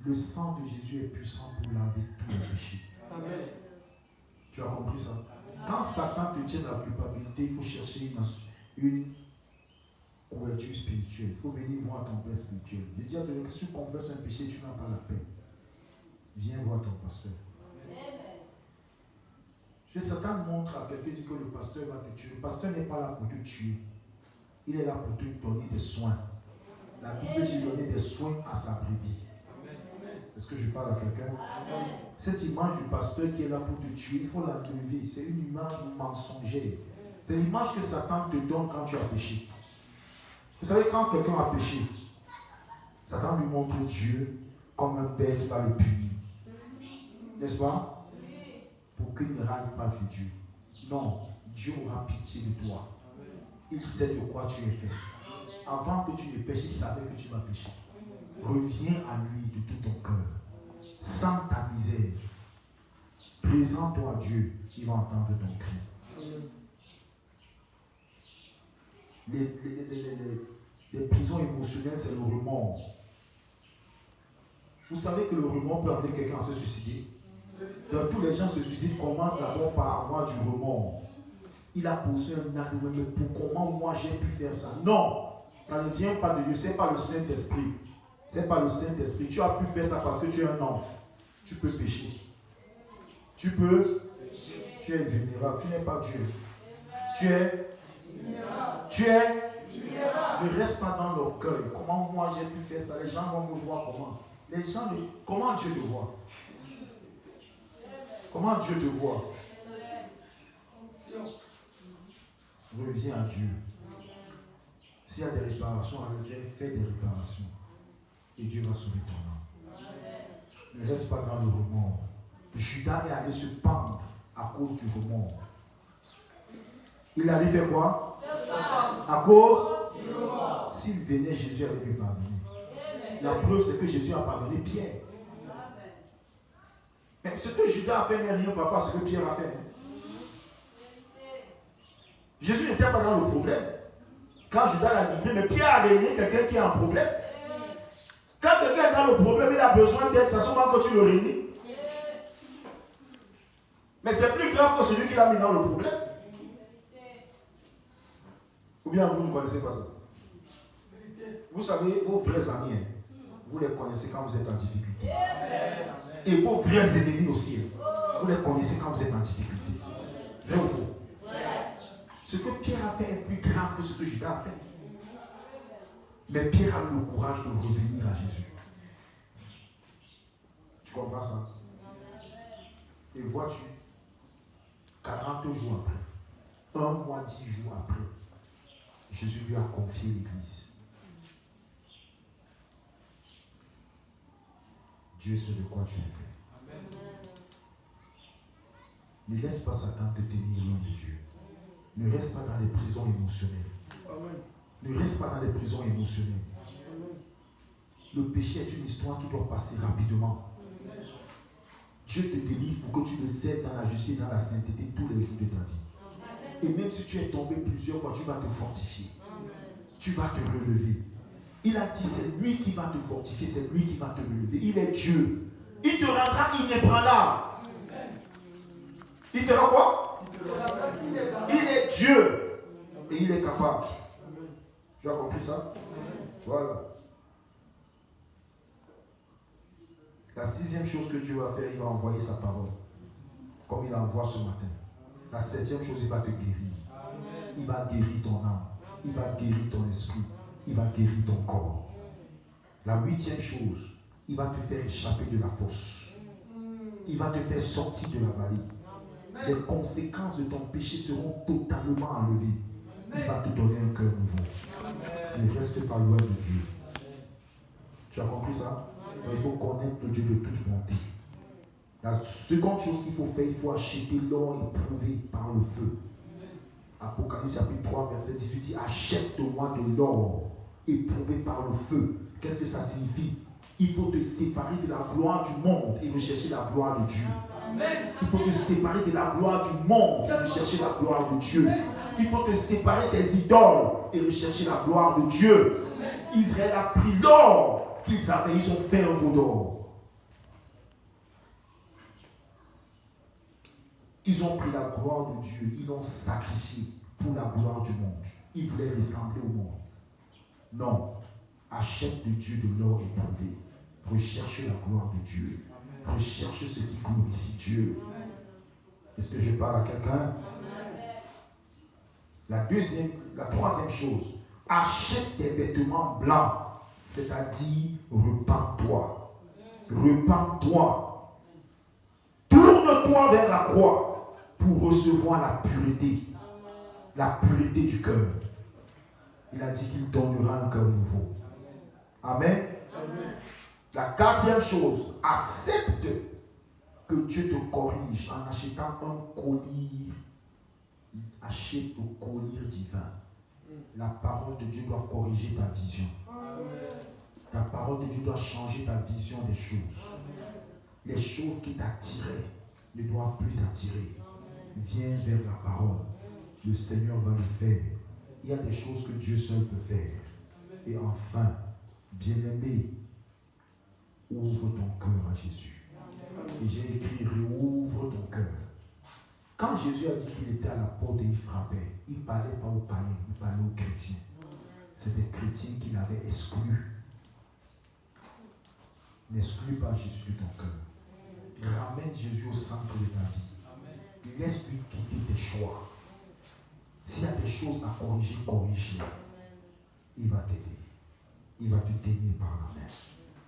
S1: Le sang de Jésus est puissant pour laver tous les péchés. Amen. Tu as compris ça? Quand Satan te tient la culpabilité, il faut chercher une couverture spirituelle. Il faut venir voir ton père spirituel. Je dis à toi que si tu confesses un péché, tu n'as pas la paix. Viens voir ton pasteur. Si Satan montre à quelqu'un dit que le pasteur va te tuer, le pasteur n'est pas là pour te tuer. Il est là pour te donner des soins. La Bible dit donner des soins à sa brebis. Est-ce que je parle à quelqu'un? Cette image du pasteur qui est là pour te tuer, il faut la lever. C'est une image mensongère. C'est l'image que Satan te donne quand tu as péché. Vous savez, quand quelqu'un a péché, Satan lui montre Dieu comme un père qui va le punir. N'est-ce pas? Pour qu'il ne râle pas sur Dieu. Non, Dieu aura pitié de toi. Il sait de quoi tu es fait. Avant que tu ne pêches, il savait que tu vas pécher. Reviens à lui de tout ton cœur. Sans ta misère. Présente-toi à Dieu. Il va entendre ton cri. Les prisons émotionnelles, c'est le remords. Vous savez que le remords peut amener quelqu'un à se suicider. Donc, tous les gens se suicident, commencent d'abord par avoir du remords. Il a posé un acte, mais pour comment moi j'ai pu faire ça? Non, ça ne vient pas de Dieu, ce n'est pas le Saint-Esprit. Ce n'est pas le Saint-Esprit. Tu as pu faire ça parce que tu es un homme. Tu peux pécher. Tu peux pécher. Tu es vulnérable, tu n'es pas Dieu. Tu es ne reste pas dans leur cœur. Comment moi j'ai pu faire ça? Les gens vont me voir comment? Les gens, comment Dieu te voit? Comment Dieu te voit? Reviens à Dieu. S'il y a des réparations à le faire, fais des réparations. Et Dieu va sauver ton âme. Ne reste pas dans le remords. Judas est allé se pendre à cause du remords. Il allait faire quoi? À cause du remords. S'il venait, Jésus allait lui pardonner. La preuve, c'est que Jésus a pardonné Pierre. Mais ce que Judas a fait n'est rien par rapport à ce que Pierre a fait. Jésus n'était pas dans le problème. Quand Judas l'a livré, mais Pierre a régné quelqu'un qui a un problème. Quand quelqu'un est dans le problème, il a besoin d'aide, ça se voit que tu le régnes. Mais c'est plus grave que celui qui l'a mis dans le problème. Ou bien vous ne connaissez pas ça? Vous savez, vos vrais amis, vous les connaissez quand vous êtes en difficulté. Et vos vrais ennemis aussi, vous les connaissez quand vous êtes en difficulté. Vrai ou faux? Ce que Pierre a fait est plus grave que ce que Judas a fait. Mais Pierre a eu le courage de revenir à Jésus. Tu comprends ça? Et vois-tu, 40 jours après, 1 mois, 10 jours après, Jésus lui a confié l'Église. Dieu sait de quoi tu es fait. Amen. Ne laisse pas Satan te tenir loin de Dieu. Ne reste pas dans les prisons émotionnelles. Amen. Ne reste pas dans les prisons émotionnelles. Amen. Le péché est une histoire qui doit passer rapidement. Amen. Dieu te délivre pour que tu le serves dans la justice, dans la sainteté tous les jours de ta vie. Et même si tu es tombé plusieurs fois, tu vas te fortifier. Tu vas te relever. Il a dit, c'est lui qui va te fortifier, c'est lui qui va te relever. Il est Dieu. Il te rendra inébranlable. Il fera quoi? Il est Dieu. Et il est capable. Tu as compris ça? Voilà. La sixième chose que Dieu va faire, il va envoyer sa parole. Comme il envoie ce matin. La septième chose, il va te guérir. Il va guérir ton âme. Il va guérir ton esprit. Il va guérir ton corps. La huitième chose, il va te faire échapper de la fosse. Il va te faire sortir de la vallée. Les conséquences de ton péché seront totalement enlevées. Il va te donner un cœur nouveau. Ne reste pas loin de Dieu. Tu as compris ça? Donc, il faut connaître le Dieu de toute bonté. La seconde chose qu'il faut faire, il faut acheter l'or éprouvé par le feu. Apocalypse chapitre 3, verset 18 dit, achète-moi de l'or éprouvé par le feu. Qu'est-ce que ça signifie? Il faut te séparer de la gloire du monde et rechercher la gloire de Dieu. Il faut te séparer de la gloire du monde et rechercher la gloire de Dieu. Il faut te séparer des idoles et rechercher la gloire de Dieu. Israël a pris l'or qu'ils avaient, ils ont fait un veau d'or. Ils ont pris la gloire de Dieu, ils l'ont sacrifié pour la gloire du monde. Ils voulaient ressembler au monde. Non, achète de Dieu de l'or éprouvé. Recherche la gloire de Dieu. Recherche ce qui glorifie Dieu. Est-ce que je parle à quelqu'un? La troisième chose, achète des vêtements blancs, c'est-à-dire repens-toi. Repens-toi. Tourne-toi vers la croix pour recevoir la pureté du cœur. Il a dit qu'il donnera un cœur nouveau. Amen. Amen. La quatrième chose, accepte que Dieu te corrige en achetant un collier. Achète le collier divin. La parole de Dieu doit corriger ta vision. Ta parole de Dieu doit changer ta vision des choses. Les choses qui t'attiraient ne doivent plus t'attirer. Viens vers la parole. Le Seigneur va le faire. Il y a des choses que Dieu seul peut faire. Et enfin, bien-aimé, ouvre ton cœur à Jésus. Et j'ai écrit, réouvre ton cœur. Quand Jésus a dit qu'il était à la porte et il frappait, il ne parlait pas aux païens, il parlait aux chrétiens. C'est des chrétiens qu'il avait exclus. N'exclus pas Jésus de ton cœur. Ramène Jésus au centre de ta vie. Laisse-lui quitter tes choix. S'il y a des choses à corriger, corrige-les. Il va t'aider. Il va te tenir par la main.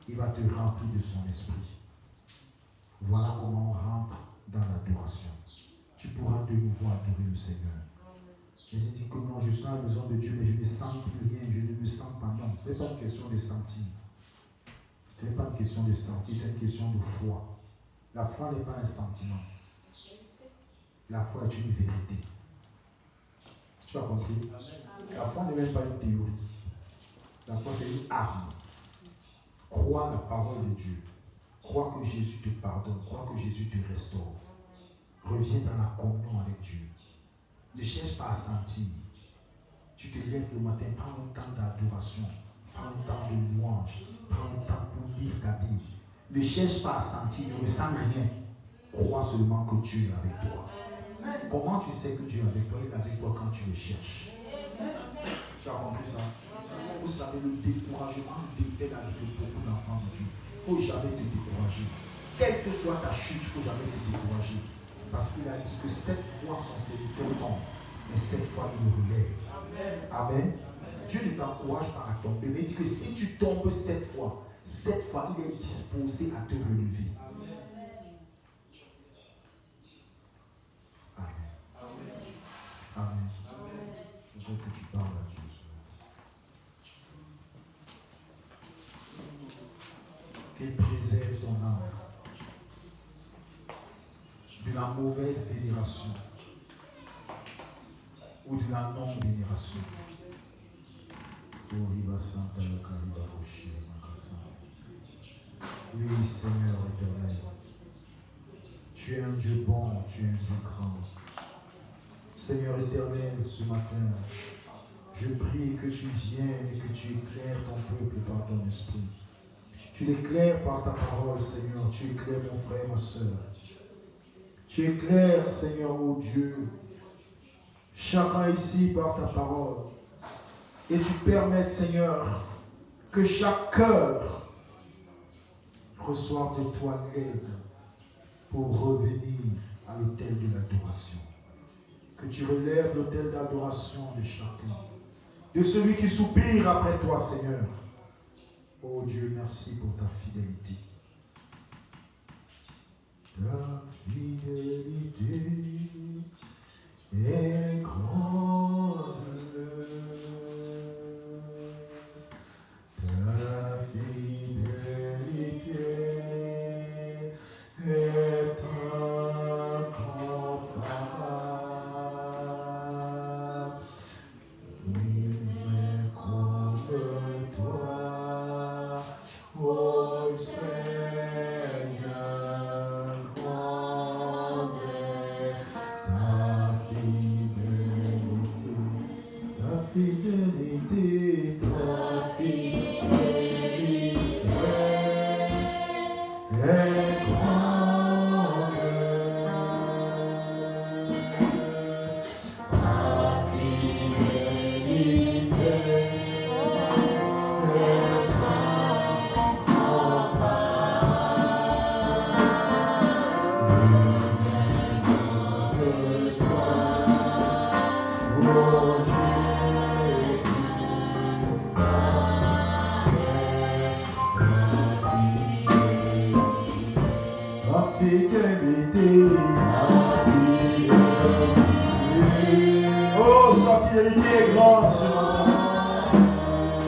S1: Il va te remplir de son esprit. Voilà comment on rentre dans l'adoration. Tu pourras de nouveau adorer le Seigneur. Jésus dit que non, je suis à la maison de Dieu, mais je ne sens plus rien, je ne me sens pas. Non, ce n'est pas une question de sentir. Ce n'est pas une question de sentir, c'est une question de foi. La foi n'est pas un sentiment. La foi est une vérité. Tu as compris? La foi n'est même pas une théorie. La foi, c'est une arme. Crois la parole de Dieu. Crois que Jésus te pardonne. Crois que Jésus te restaure. Reviens dans la communion avec Dieu. Ne cherche pas à sentir. Tu te lèves le matin, prends un temps d'adoration. Prends un temps de louange. Prends un temps pour lire ta Bible. Ne cherche pas à sentir, ne ressens rien. Crois seulement que Dieu est avec toi. Comment tu sais que Dieu est avec toi? Il est avec toi quand tu le cherches. Tu as compris ça? Vous savez, le découragement défait la vie de beaucoup d'enfants de Dieu. Il ne faut jamais te décourager. Quelle que soit ta chute, il ne faut jamais te décourager. Parce qu'il a dit que 7 fois son serviteur tombe, mais 7 fois il le relève. Amen. Dieu ne t'encourage pas à tomber, mais il dit que si tu tombes 7 fois, il est disposé à te relever. Amen. Amen. Je veux que tu parles à Dieu. Qu'il préserve ton âme de la mauvaise vénération ou de la non-vénération. Oui, Seigneur éternel. Tu es un Dieu bon, tu es un Dieu grand. Seigneur éternel, ce matin, je prie que tu viennes et que tu éclaires ton peuple par ton esprit. Tu l'éclaires par ta parole, Seigneur. Tu éclaires mon frère, ma soeur. Tu éclaires, Seigneur, ô Dieu, chacun ici par ta parole. Et tu permettes, Seigneur, que chaque cœur reçoive de toi l'aide pour revenir à l'autel de l'adoration. Que tu relèves l'autel d'adoration de chacun, de celui qui soupire après toi, Seigneur. Oh Dieu, merci pour ta fidélité. Ta fidélité est grande. Ta fidélité est incomparable. Nul n'est comme toi, ô Seigneur, grande est ta fidélité, ta fidélité, ta fidélité est grande. Oh, sa fidélité est grande ce matin.